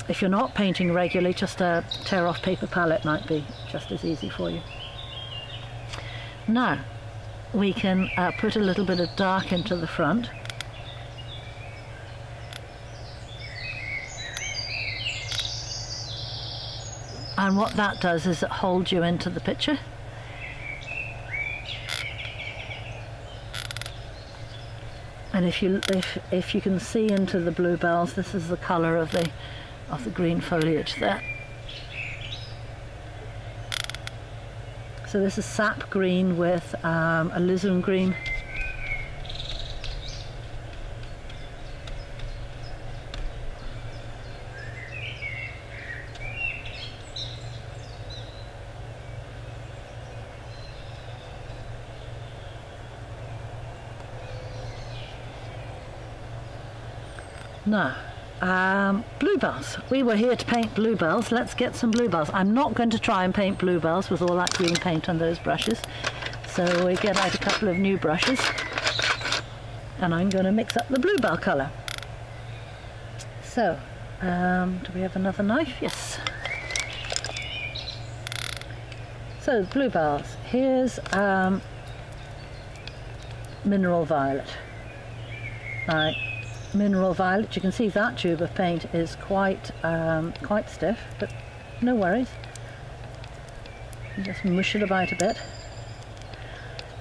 If you're not painting regularly, just a tear off paper palette might be just as easy for you. Now we can put a little bit of dark into the front. And what that does is it holds you into the picture. And if you can see into the bluebells, this is the colour of the green foliage there. So this is sap green with alizarin green. Now, bluebells. We were here to paint bluebells. Let's get some bluebells. I'm not going to try and paint bluebells with all that green paint on those brushes. So we get out a couple of new brushes and I'm going to mix up the bluebell colour. So, do we have another knife? Yes. So, bluebells. Here's mineral violet. Now, mineral violet, you can see that tube of paint is quite stiff, but no worries. You just mush it about a bit.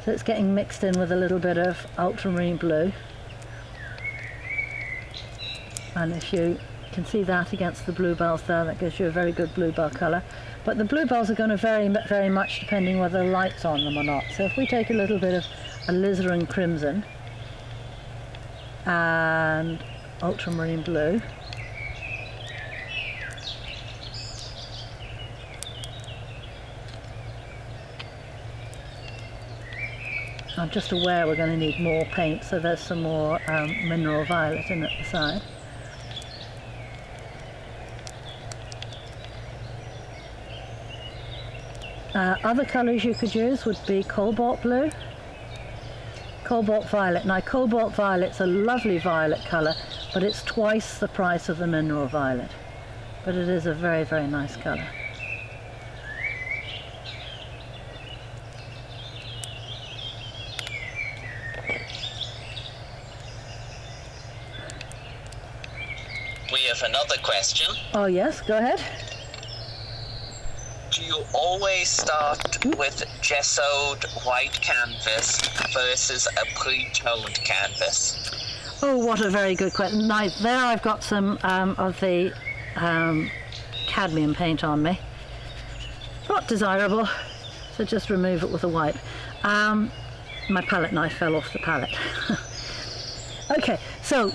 So it's getting mixed in with a little bit of ultramarine blue. And if you You can see that against the bluebells there. That gives you a very good bluebell colour. But the bluebells are going to vary very much depending whether the light's on them or not. So if we take a little bit of alizarin crimson and ultramarine blue, I'm just aware we're going to need more paint, so there's some more mineral violet in at the side. Other colours you could use would be cobalt blue, cobalt violet. Now cobalt violet's a lovely violet colour, but it's twice the price of the mineral violet. But it is a very, very nice colour. We have another question. Oh yes, go ahead. Do you always start with gessoed white canvas versus a pre-toned canvas? Oh, what a very good question. Now, there I've got some of the cadmium paint on me. Not desirable, so just remove it with a wipe. My palette knife fell off the palette. Okay, so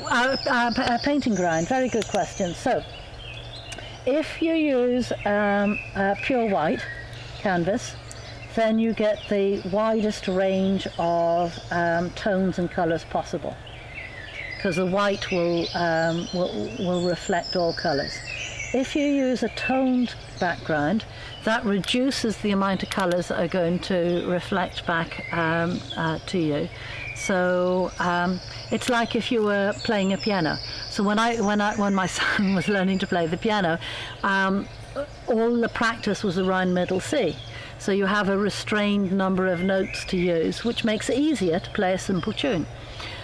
painting ground, very good question. So, if you use pure white canvas, then you get the widest range of tones and colours possible, because the white will reflect all colours. If you use a toned background, that reduces the amount of colours that are going to reflect back to you. So it's like if you were playing a piano. So when my son was learning to play the piano, all the practice was around middle C. So you have a restrained number of notes to use, which makes it easier to play a simple tune.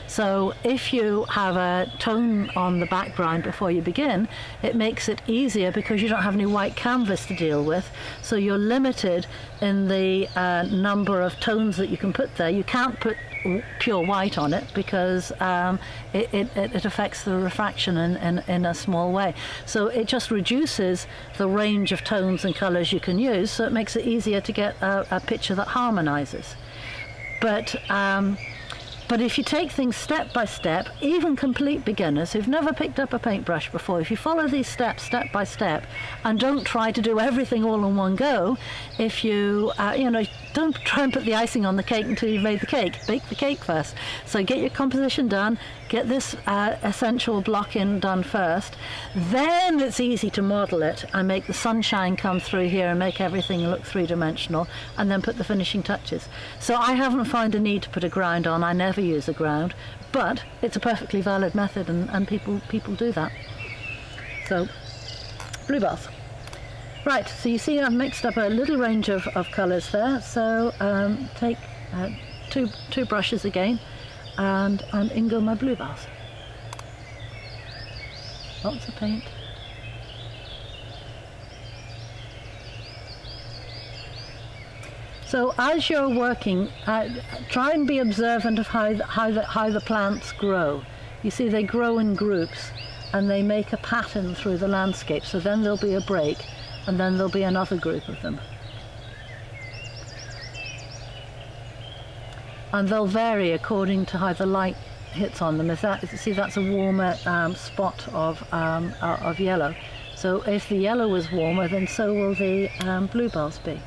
So if you have a tone on the background before you begin, it makes it easier because you don't have any white canvas to deal with. So you're limited in the number of tones that you can put there. You can't put pure white on it because it affects the refraction in a small way. So it just reduces the range of tones and colours you can use, so it makes it easier to get a picture that harmonises. But if you take things step by step, even complete beginners who've never picked up a paintbrush before, if you follow these steps step by step and don't try to do everything all in one go, if you, don't try and put the icing on the cake until you've made the cake. Bake the cake first. So get your composition done, get this essential block in done first, then it's easy to model it and make the sunshine come through here and make everything look three-dimensional, and then put the finishing touches. So I haven't found a need to put a ground on. I never use a ground, but it's a perfectly valid method, and people do that. So bluebells. Right, so you see I've mixed up a little range of colours there, so take two brushes again and in go my bluebells. Lots of paint. So as you're working, try and be observant of how the plants grow. You see they grow in groups and they make a pattern through the landscape, so then there'll be a break and then there'll be another group of them. And they'll vary according to how the light hits on them. See, that's a warmer spot of yellow. So if the yellow is warmer, then so will the bluebells be.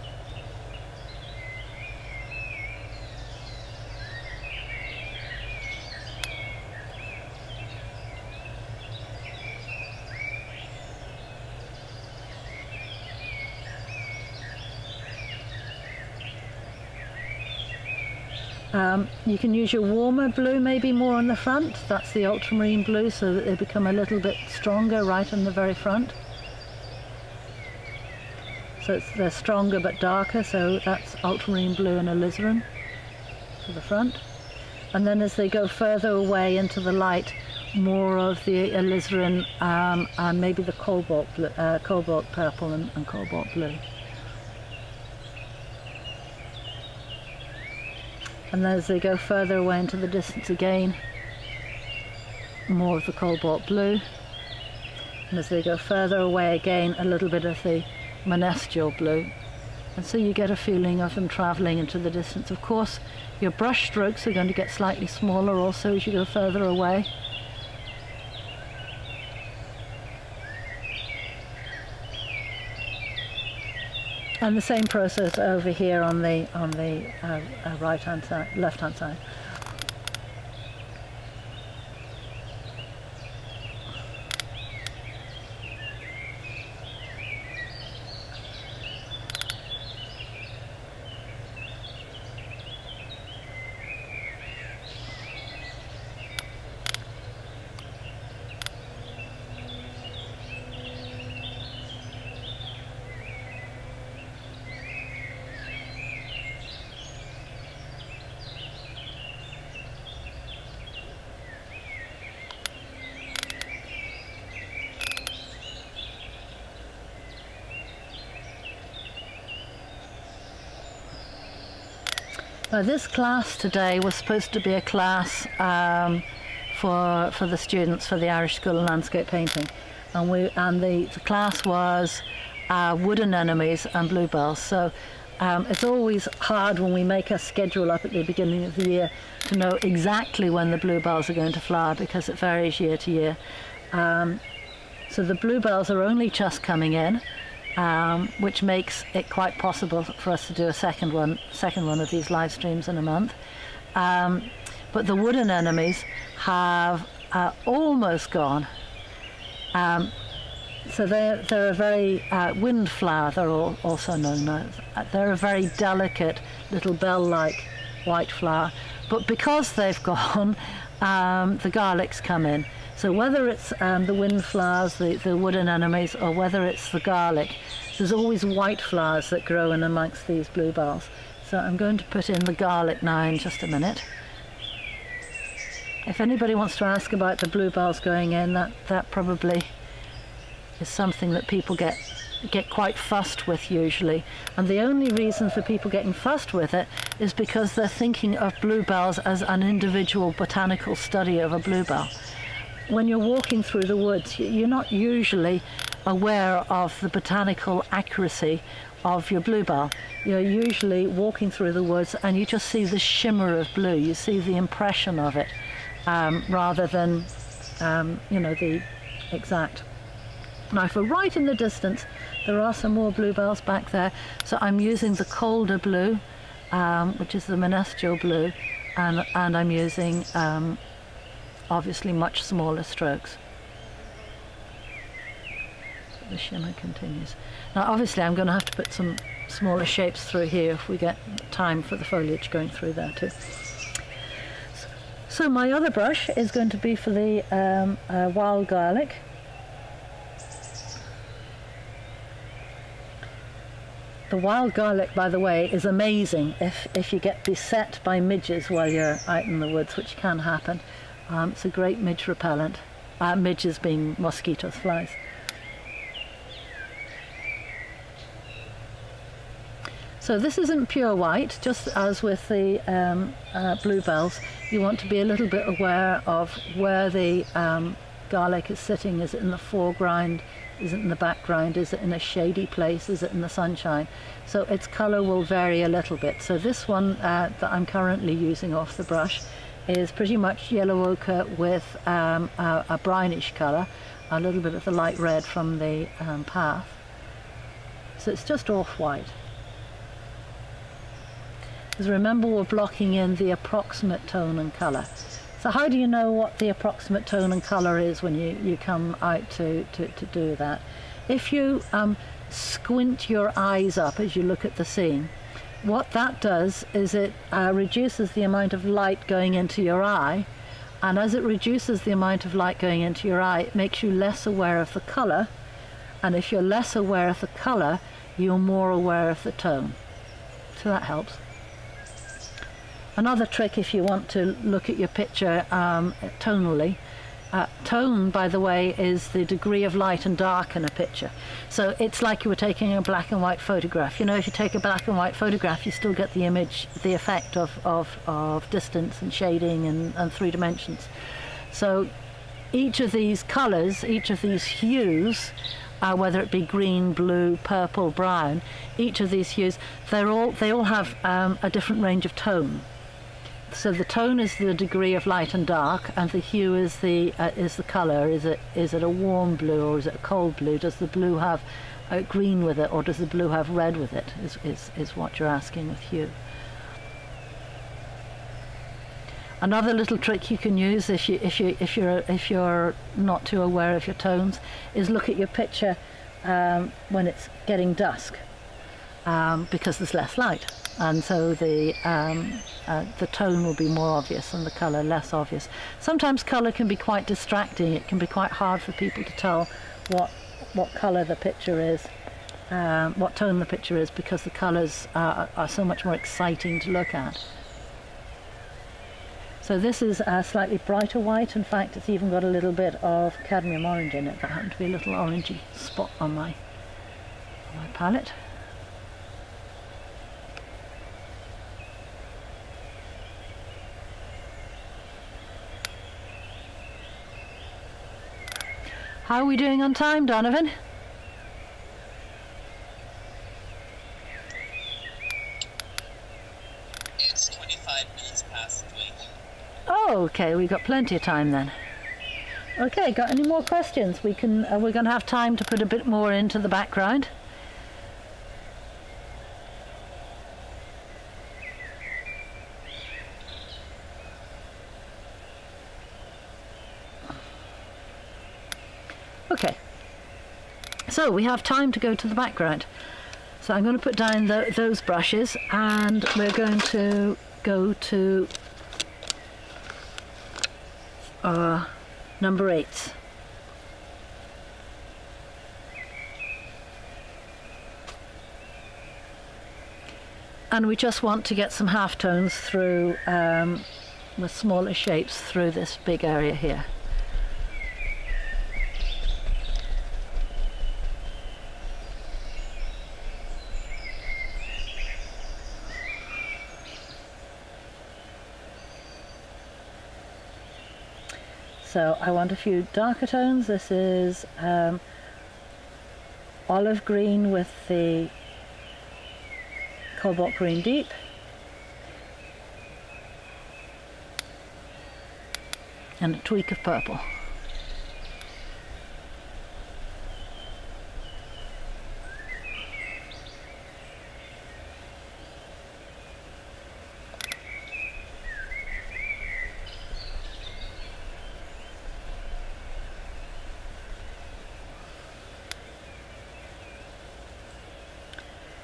You can use your warmer blue maybe more on the front. That's the ultramarine blue, so that they become a little bit stronger right on the very front. So they're stronger but darker, so that's ultramarine blue and alizarin for the front. And then as they go further away into the light, more of the alizarin and maybe the cobalt purple and cobalt blue. And as they go further away into the distance again, more of the cobalt blue. And as they go further away, again, a little bit of the monestial blue. And so you get a feeling of them travelling into the distance. Of course, your brush strokes are going to get slightly smaller also as you go further away. And the same process over here on the right-hand side, left-hand side. Now, this class today was supposed to be a class for the students for the Irish School of Landscape Painting, and the class was wood anemones and bluebells. So it's always hard when we make a schedule up at the beginning of the year to know exactly when the bluebells are going to flower, because it varies year to year. So the bluebells are only just coming in. Which makes it quite possible for us to do a second one of these live streams in a month. But the wood anemones have almost gone. So they're a very windflower, they're also known as. They're a very delicate little bell-like white flower. But because they've gone, the garlics come in. So whether it's the windflowers, the wood anemones, or whether it's the garlic, there's always white flowers that grow in amongst these bluebells. So I'm going to put in the garlic now in just a minute. If anybody wants to ask about the bluebells going in, that probably is something that people get quite fussed with usually. And the only reason for people getting fussed with it is because they're thinking of bluebells as an individual botanical study of a bluebell. When you're walking through the woods, you're not usually aware of the botanical accuracy of your bluebell. You're usually walking through the woods and you just see the shimmer of blue. You see the impression of it rather than, the exact. Now, for right in the distance, there are some more bluebells back there. So I'm using the colder blue, which is the monestial blue, and I'm using obviously much smaller strokes. The shimmer continues. Now obviously I'm going to have to put some smaller shapes through here if we get time for the foliage going through there too. So my other brush is going to be for the wild garlic. The wild garlic, by the way, is amazing if you get beset by midges while you're out in the woods, which can happen. It's a great midge repellent, midges being mosquitoes, flies. So this isn't pure white, just as with the bluebells. You want to be a little bit aware of where the garlic is sitting. Is it in the foreground? Is it in the background? Is it in a shady place? Is it in the sunshine? So its colour will vary a little bit. So this one that I'm currently using off the brush is pretty much yellow ochre with a brownish colour, a little bit of the light red from the path. So it's just off-white. Because remember, we're blocking in the approximate tone and colour. So how do you know what the approximate tone and colour is when you come out to do that? If you squint your eyes up as you look at the scene, what that does is it reduces the amount of light going into your eye, and as it reduces the amount of light going into your eye, it makes you less aware of the colour, and if you're less aware of the colour, you're more aware of the tone. So that helps. Another trick, if you want to look at your picture tonally, tone, by the way, is the degree of light and dark in a picture. So it's like you were taking a black and white photograph. You know, if you take a black and white photograph, you still get the image, the effect of distance and shading and 3 dimensions. So each of these colours, each of these hues, whether it be green, blue, purple, brown, each of these hues, they all have a different range of tone. So the tone is the degree of light and dark, and the hue is the colour. Is it a warm blue or is it a cold blue? Does the blue have green with it, or does the blue have red with it? Is what you're asking with hue. Another little trick you can use if you're not too aware of your tones is look at your picture when it's getting dusk, because there's less light, and so the tone will be more obvious and the colour less obvious. Sometimes colour can be quite distracting. It can be quite hard for people to tell what colour the picture is, what tone the picture is, because the colours are so much more exciting to look at. So this is a slightly brighter white. In fact, it's even got a little bit of cadmium orange in it. That happened to be a little orangey spot on my palette. How are we doing on time, Donovan? It's 25 minutes past 3. Oh, okay, we've got plenty of time then. Okay, got any more questions? We're going to have time to put a bit more into the background. Okay, so we have time to go to the background. So I'm going to put down those brushes, and we're going to go to number 8. And we just want to get some halftones through with smaller shapes through this big area here. So I want a few darker tones. This is olive green with the cobalt green deep. And a tweak of purple.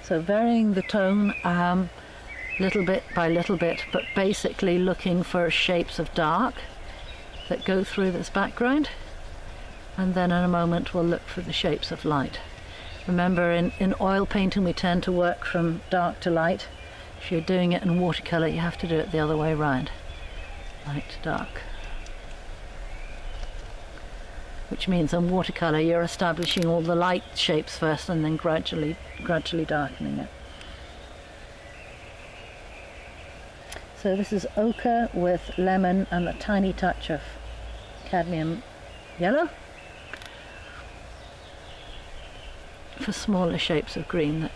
So varying the tone little bit by little bit, but basically looking for shapes of dark that go through this background, and then in a moment we'll look for the shapes of light. Remember, in oil painting we tend to work from dark to light. If you're doing it in watercolour, you have to do it the other way around, light to dark. Which means in watercolour you're establishing all the light shapes first and then gradually darkening it. So this is ochre with lemon and a tiny touch of cadmium yellow for smaller shapes of green that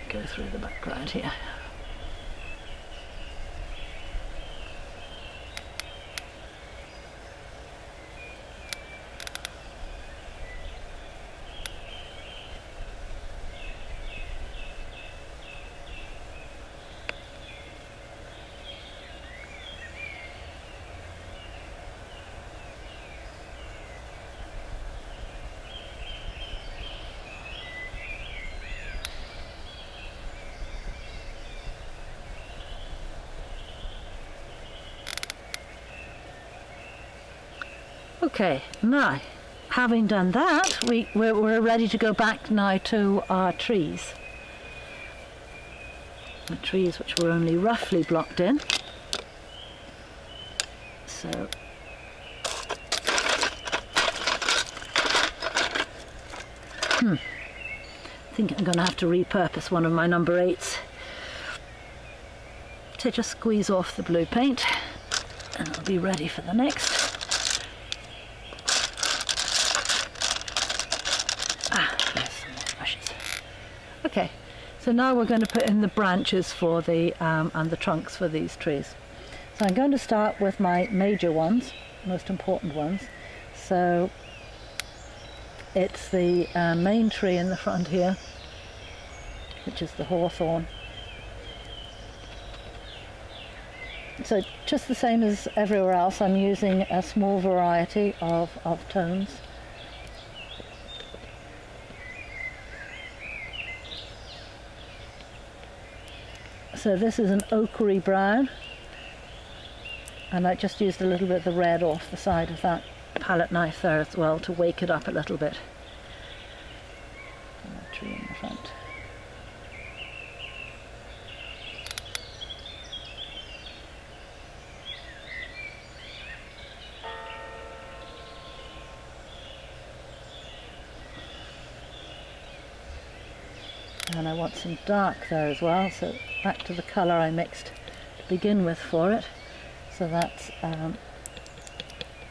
go through the background here. Okay, now, having done that, we're ready to go back now to our trees. The trees which were only roughly blocked in. So, I think I'm going to have to repurpose one of my number 8s to just squeeze off the blue paint, and I'll be ready for the next. Okay, so now we're going to put in the branches for the and the trunks for these trees. So I'm going to start with my major ones, most important ones. So it's the main tree in the front here, which is the hawthorn. So just the same as everywhere else, I'm using a small variety of tones. So this is an ochre brown, and I just used a little bit of the red off the side of that palette knife there as well to wake it up a little bit. And that tree in the front. And I want some dark there as well, so back to the colour I mixed to begin with for it. So that's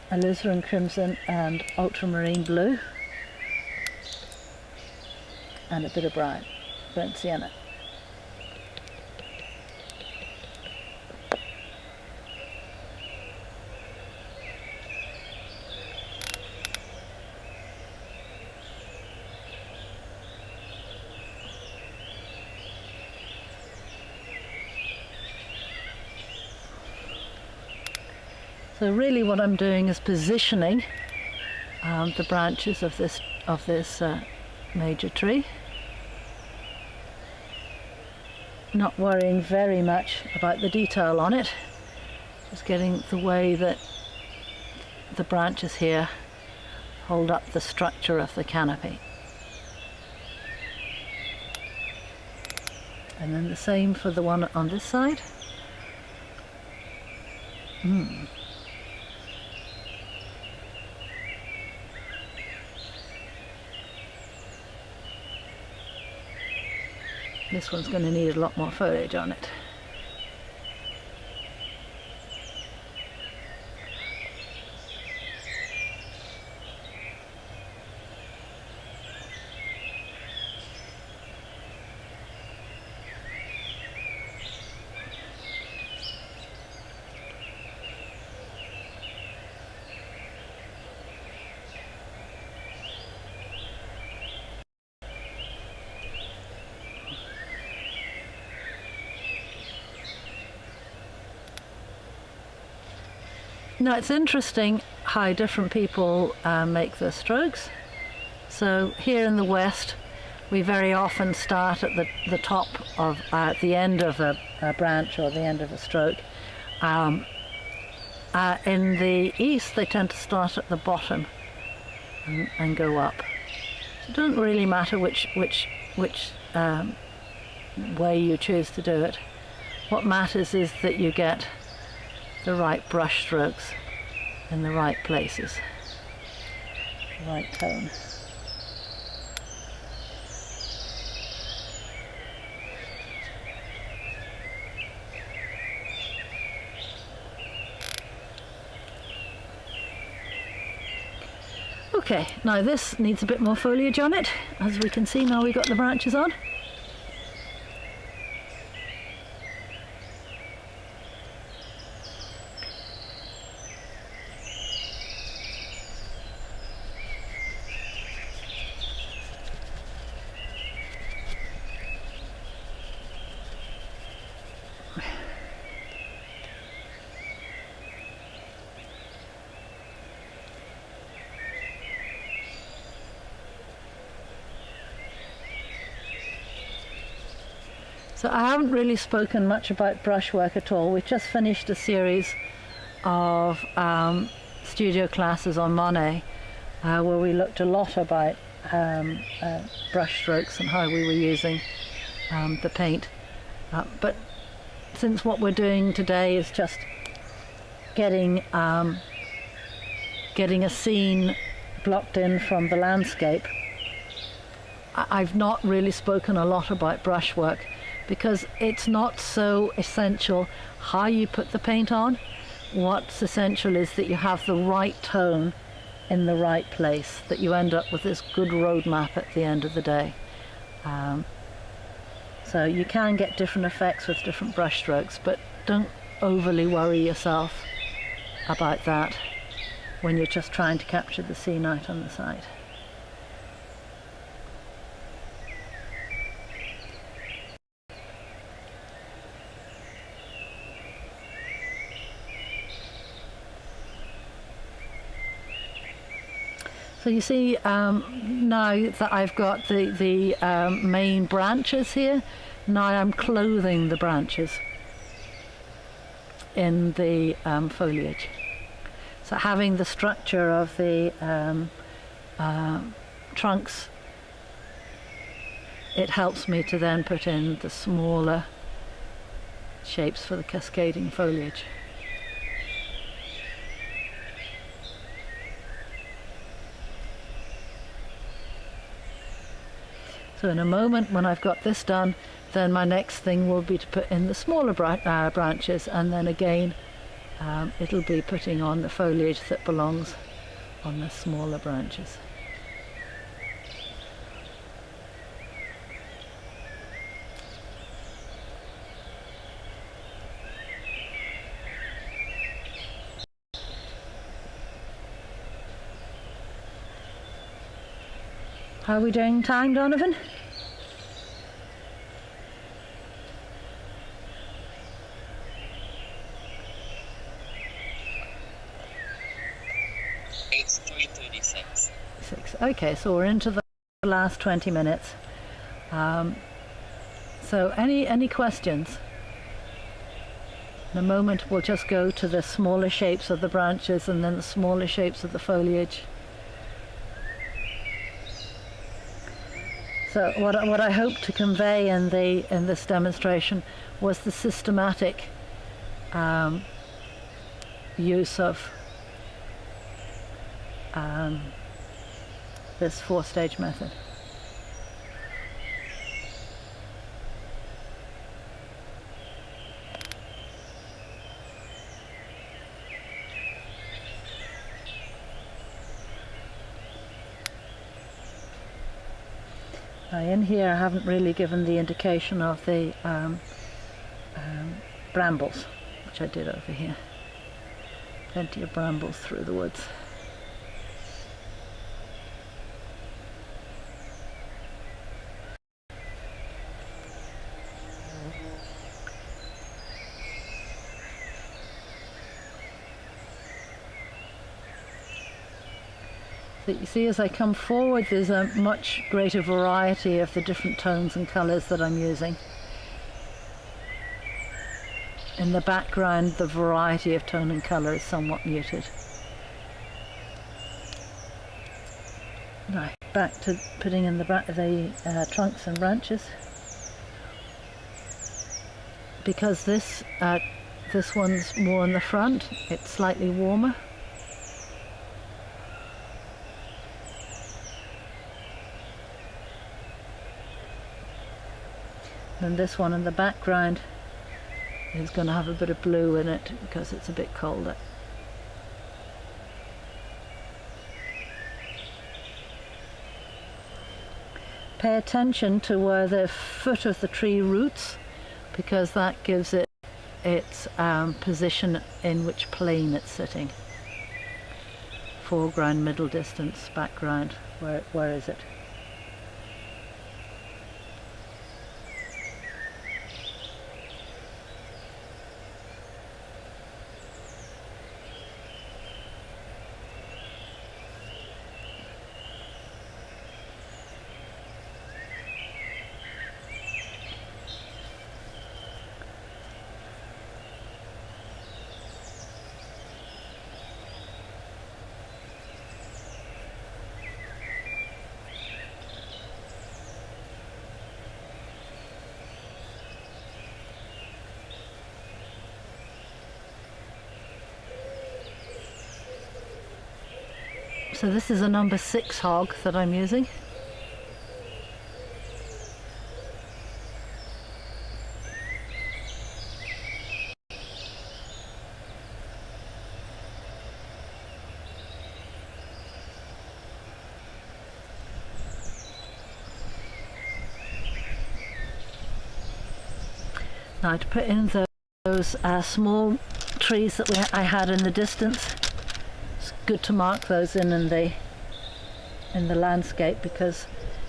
alizarin crimson and ultramarine blue, and a bit of brown, burnt sienna. So really what I'm doing is positioning the branches of this major tree. Not worrying very much about the detail on it, just getting the way that the branches here hold up the structure of the canopy. And then the same for the one on this side. This one's going to need a lot more foliage on it. Now it's interesting how different people make their strokes. So here in the West, we very often start at the top of, the end of a branch or the end of a stroke. In the East, they tend to start at the bottom and go up. So it doesn't really matter which way you choose to do it. What matters is that you get the right brush strokes in the right places, the right tone. Okay, now this needs a bit more foliage on it, as we can see now we've got the branches on. So I haven't really spoken much about brushwork at all. We've just finished a series of studio classes on Monet where we looked a lot about brush strokes and how we were using the paint. But since what we're doing today is just getting a scene blocked in from the landscape, I've not really spoken a lot about brushwork, because it's not so essential how you put the paint on. What's essential is that you have the right tone in the right place, that you end up with this good roadmap at the end of the day. So you can get different effects with different brush strokes, but don't overly worry yourself about that when you're just trying to capture the sea night on the site. So you see now that I've got the main branches here, now I'm clothing the branches in the foliage. So having the structure of the trunks, it helps me to then put in the smaller shapes for the cascading foliage. So in a moment, when I've got this done, then my next thing will be to put in the smaller branches, and then again it'll be putting on the foliage that belongs on the smaller branches. How are we doing time, Donovan? It's 3:36. Okay, so we're into the last 20 minutes. So any questions? In a moment we'll just go to the smaller shapes of the branches and then the smaller shapes of the foliage. So what I hope to convey in this demonstration was the systematic use of this 4-stage method. Now in here I haven't really given the indication of the brambles, which I did over here. Plenty of brambles through the woods. So you see, as I come forward, there's a much greater variety of the different tones and colours that I'm using. In the background, the variety of tone and colour is somewhat muted. Now, back to putting in the trunks and branches. Because this one's more in the front, it's slightly warmer. And this one in the background is going to have a bit of blue in it because it's a bit colder. Pay attention to where the foot of the tree roots, because that gives it its position in which plane it's sitting. Foreground, middle distance, background, where is it? So this is a number 6 hog that I'm using. Now to put in those small trees that I had in the distance, it's good to mark those in the landscape, because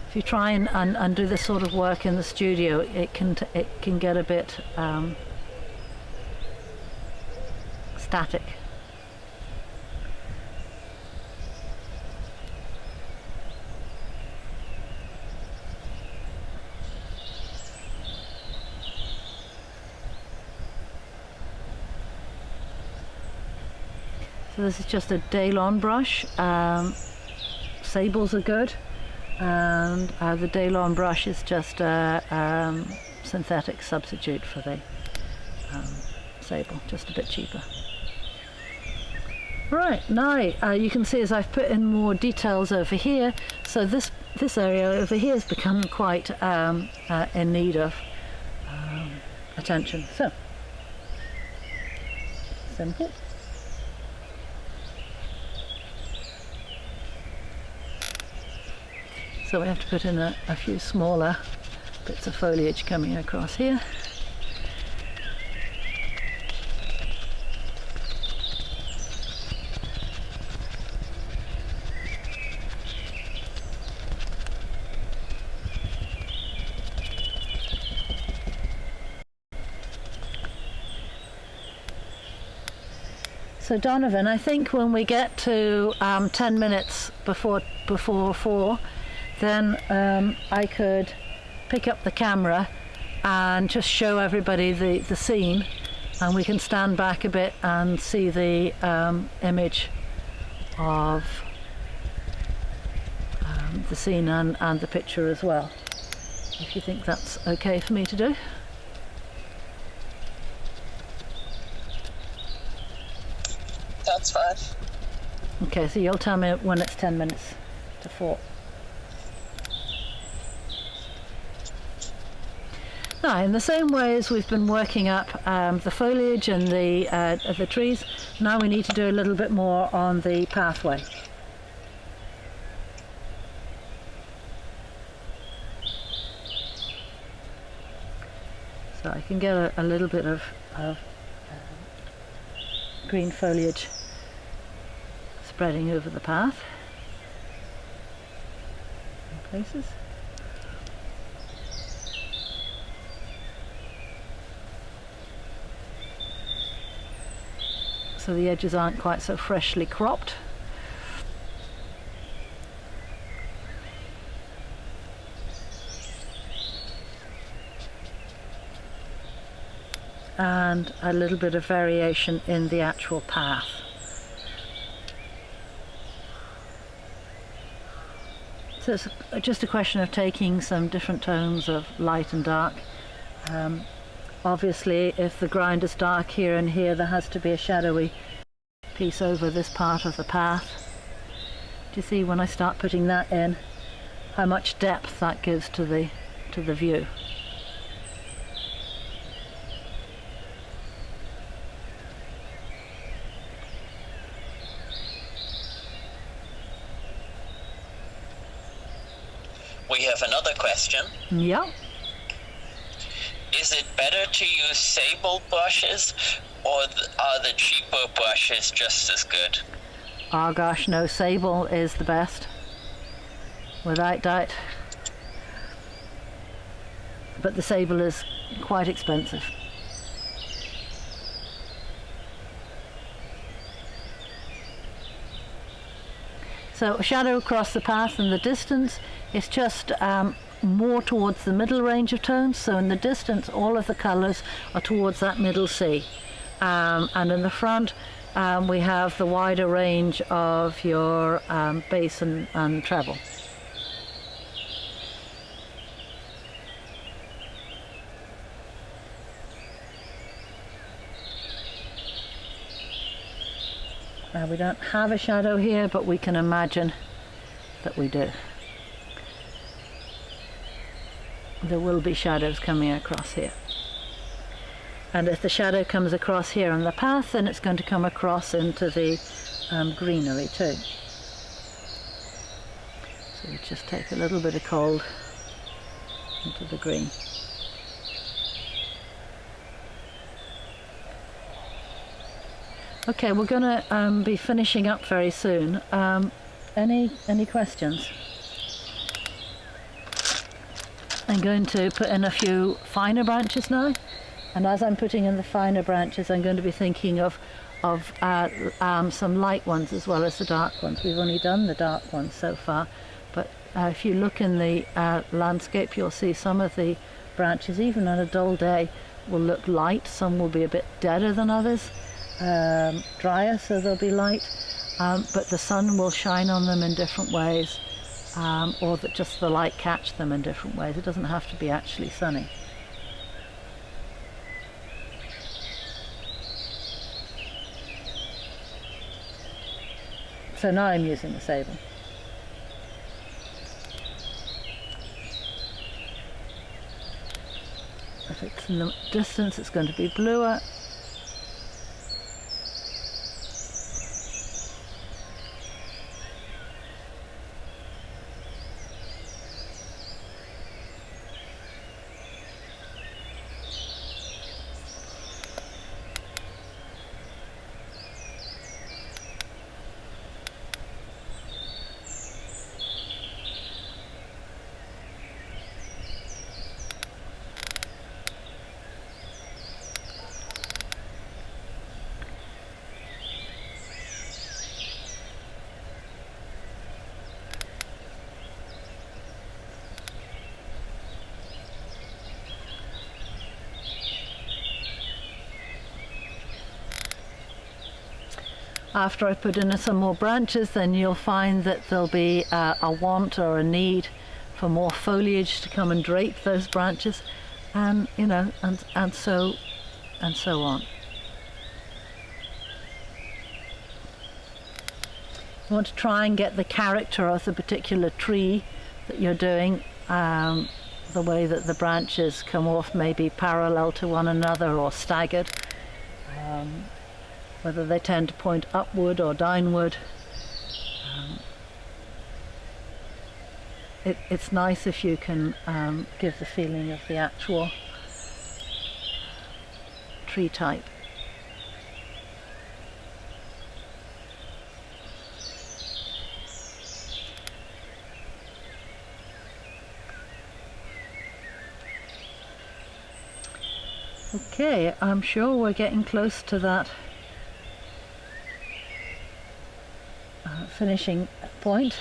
if you try and do this sort of work in the studio, it can get a bit static. So this is just a Daylon brush. Sables are good, and the Daylon brush is just a synthetic substitute for the sable, just a bit cheaper. Right, now you can see as I've put in more details over here, so this area over here has become quite in need of attention. So, simple. So we have to put in a few smaller bits of foliage coming across here. So Donovan, I think when we get to 10 minutes before 4, then I could pick up the camera and just show everybody the scene, and we can stand back a bit and see the image of the scene and the picture as well, if you think that's okay for me to do. That's fine. Okay, so you'll tell me when it's 10 minutes to 4. Now, in the same way as we've been working up the foliage and the trees, now we need to do a little bit more on the pathway. So I can get a little bit of green foliage spreading over the path in places. So the edges aren't quite so freshly cropped. And a little bit of variation in the actual path. So it's just a question of taking some different tones of light and dark. Obviously, if the ground is dark here and here, there has to be a shadowy piece over this part of the path. Do you see when I start putting that in, how much depth that gives to the view? We have another question. Yeah. Is it better to use sable brushes, or are the cheaper brushes just as good? Oh gosh, no, sable is the best, without doubt. But the sable is quite expensive. So a shadow across the path in the distance is just more towards the middle range of tones. So in the distance, all of the colours are towards that middle C. And in the front, we have the wider range of your bass and treble. Now we don't have a shadow here, but we can imagine that we do. There will be shadows coming across here. And if the shadow comes across here on the path, then it's going to come across into the greenery too. So we just take a little bit of cold into the green. Okay, we're going to be finishing up very soon. Any questions? I'm going to put in a few finer branches now, and as I'm putting in the finer branches, I'm going to be thinking of some light ones as well as the dark ones. We've only done the dark ones so far, but if you look in the landscape, you'll see some of the branches, even on a dull day, will look light. Some will be a bit deader than others, drier, so they'll be light, but the sun will shine on them in different ways, or that just the light catch them in different ways. It doesn't have to be actually sunny. So now I'm using the sable. If it's in the distance, it's going to be bluer. After I put in some more branches, then you'll find that there'll be a want or a need for more foliage to come and drape those branches, and and so on. You want to try and get the character of the particular tree that you're doing, the way that the branches come off, maybe parallel to one another or staggered. Whether they tend to point upward or downward. It's nice if you can give the feeling of the actual tree type. Okay, I'm sure we're getting close to that finishing point.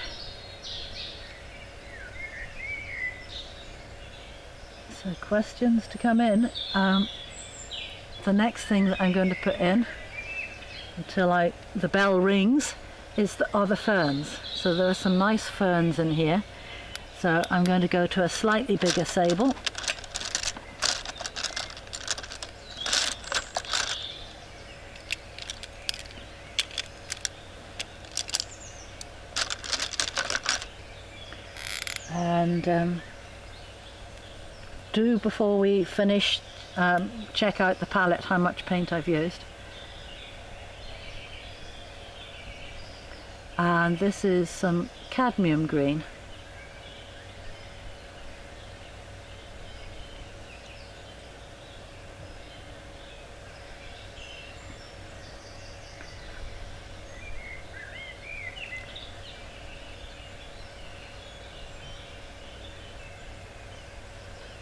So questions to come in. The next thing that I'm going to put in until the bell rings are the ferns. So there are some nice ferns in here. So I'm going to go to a slightly bigger sable. And do, before we finish, check out the palette how much paint I've used. And this is some cadmium green.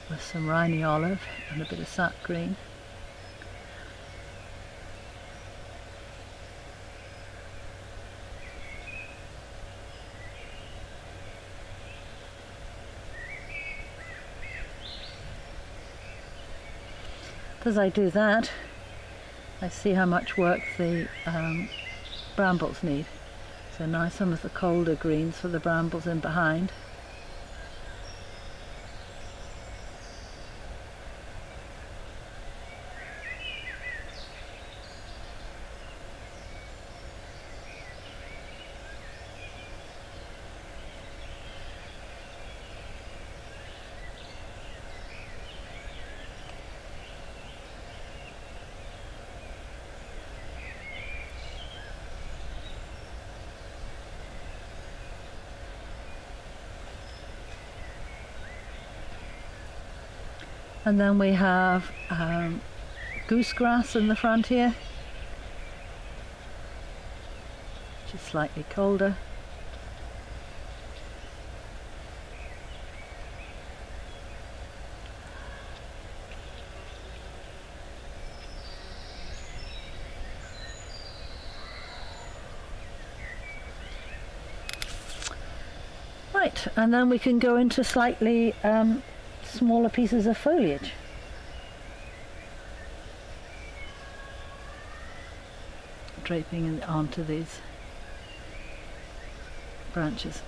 With some Rhynie olive and a bit of sap green. As I do that, I see how much work the brambles need. So now some of the colder greens for the brambles in behind. And then we have goosegrass in the front here. which is slightly colder. Right, and then we can go into slightly smaller pieces of foliage. Draping onto these branches.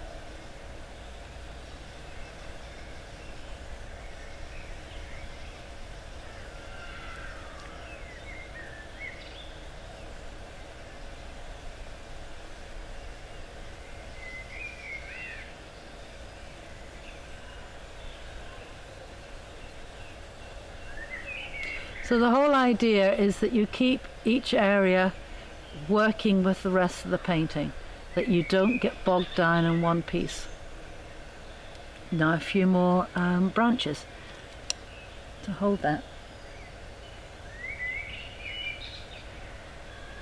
So the whole idea is that you keep each area working with the rest of the painting, that you don't get bogged down in one piece. Now a few more branches to hold that.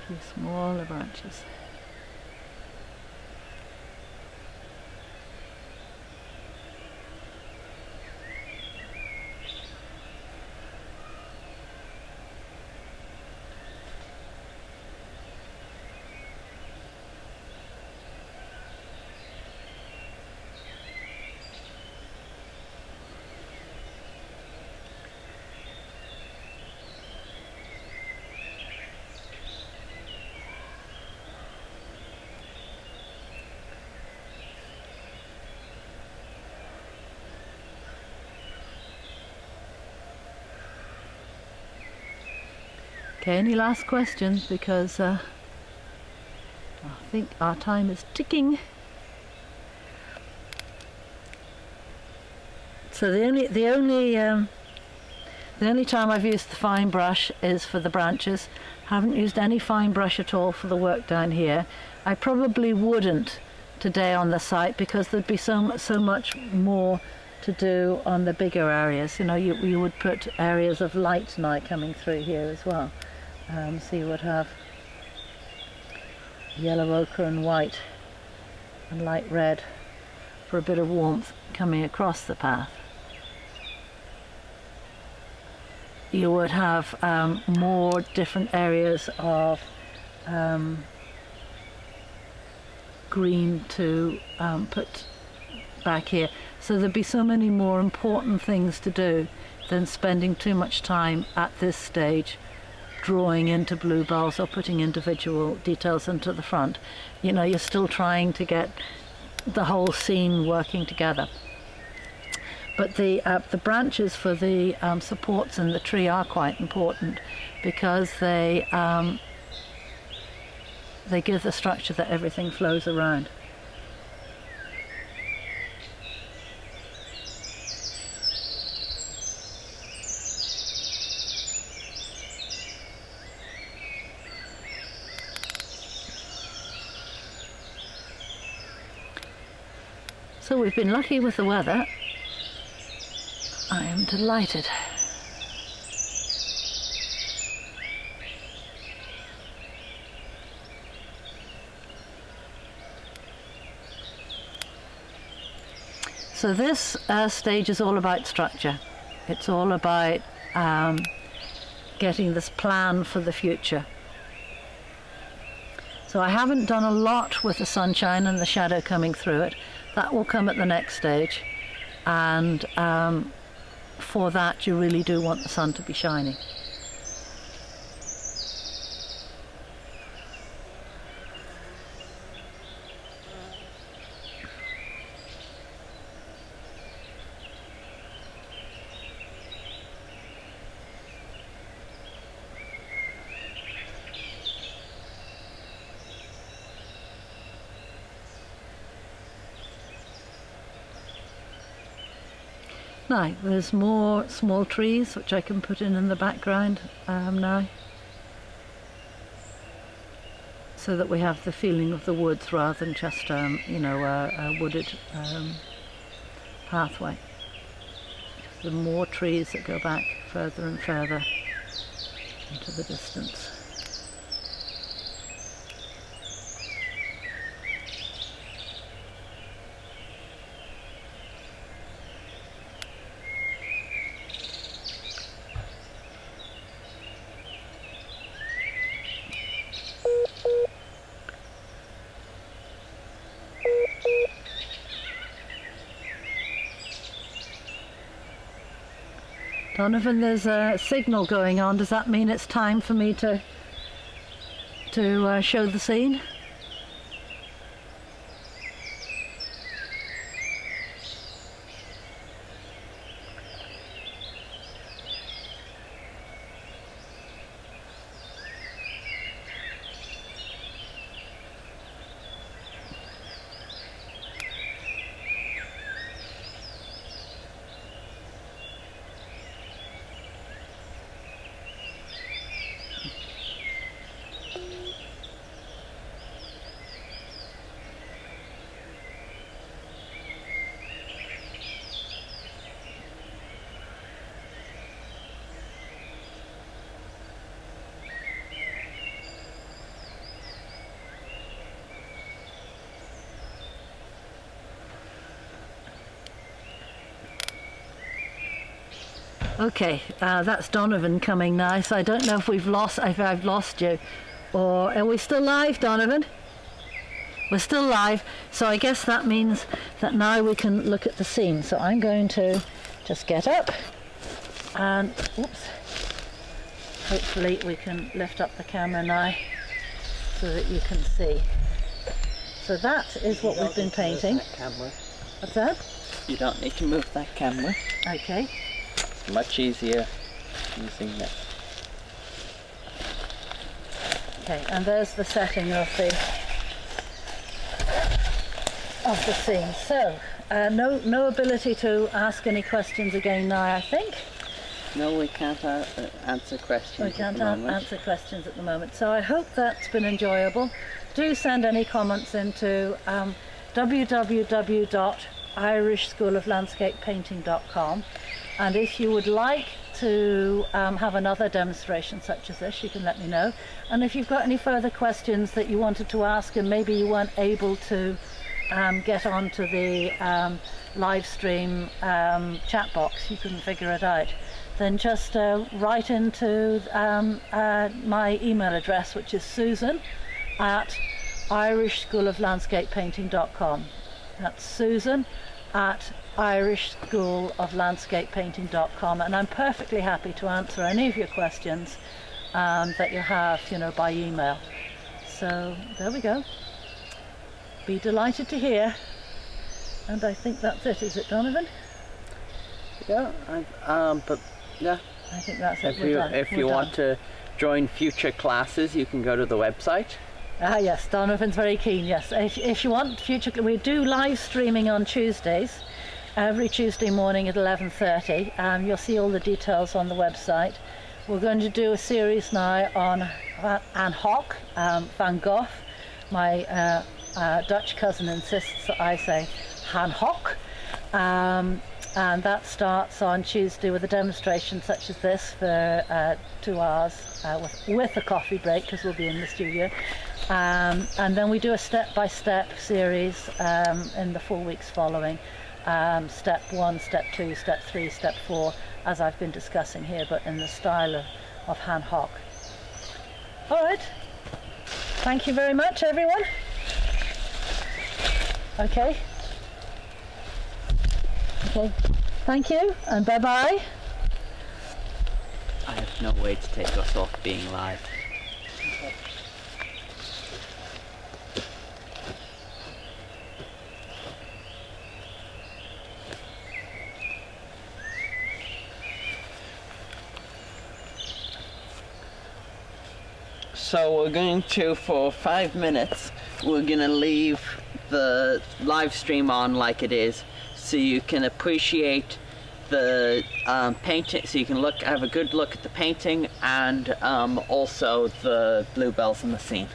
A few smaller branches. Okay, any last questions, because I think our time is ticking. So the only time I've used the fine brush is for the branches. Haven't used any fine brush at all for the work down here. I probably wouldn't today on the site, because there'd be so much more to do on the bigger areas. You know, you would put areas of light now coming through here as well. So you would have yellow, ochre and white and light red for a bit of warmth coming across the path. You would have more different areas of green to put back here. So there'd be so many more important things to do than spending too much time at this stage drawing into bluebells or putting individual details into the front. You know, you're still trying to get the whole scene working together. But the branches for the supports in the tree are quite important, because they give the structure that everything flows around. So we've been lucky with the weather. I am delighted. So this stage is all about structure. It's all about getting this plan for the future. So I haven't done a lot with the sunshine and the shadow coming through it. That will come at the next stage, and for that you really do want the sun to be shining. Now, there's more small trees which I can put in the background now, so that we have the feeling of the woods rather than just a wooded pathway. The more trees that go back further and further into the distance. Donovan, there's a signal going on. Does that mean it's time for me to show the scene? Okay, that's Donovan coming now, so I don't know if I've lost you, or are we still live, Donovan? We're still live, so I guess that means that now we can look at the scene. So I'm going to just get up and, oops, hopefully we can lift up the camera now so that you can see. So that is what we've been painting. What's that? You don't need to move that camera. Okay. Much easier using that. Okay, and there's the setting of the scene. So, no ability to ask any questions again now, I think. No, we can't answer questions. We can't answer questions at the moment. So I hope that's been enjoyable. Do send any comments into www.irishschooloflandscapepainting.com. And if you would like to have another demonstration such as this, you can let me know. And if you've got any further questions that you wanted to ask and maybe you weren't able to get onto the live stream chat box, you couldn't figure it out, then just write into my email address, which is susan@irishschooloflandscapepainting.com. That's susan@irishschooloflandscapepainting.com, and I'm perfectly happy to answer any of your questions that you have, by email. So there we go. Be delighted to hear. And I think that's it. Is it, Donovan? Yeah, but yeah. I think that's it. If you want to join future classes, you can go to the website. Yes, Donovan's very keen. Yes, if you want future, we do live streaming on Tuesdays. Every Tuesday morning at 11:30. You'll see all the details on the website. We're going to do a series now on Van Gogh, Van Gogh. My Dutch cousin insists that I say Van Gogh. And that starts on Tuesday with a demonstration such as this for 2 hours with a coffee break, because we'll be in the studio. And then we do a step-by-step series in the 4 weeks following. Step 1, step 2, step 3, step 4, as I've been discussing here, but in the style of Van Gogh. All right. Thank you very much, everyone. Okay. Okay. Thank you, and bye-bye. I have no way to take us off being live. So we're going to, for 5 minutes, we're going to leave the live stream on like it is, so you can appreciate the painting, so you can have a good look at the painting and also the bluebells in the scene.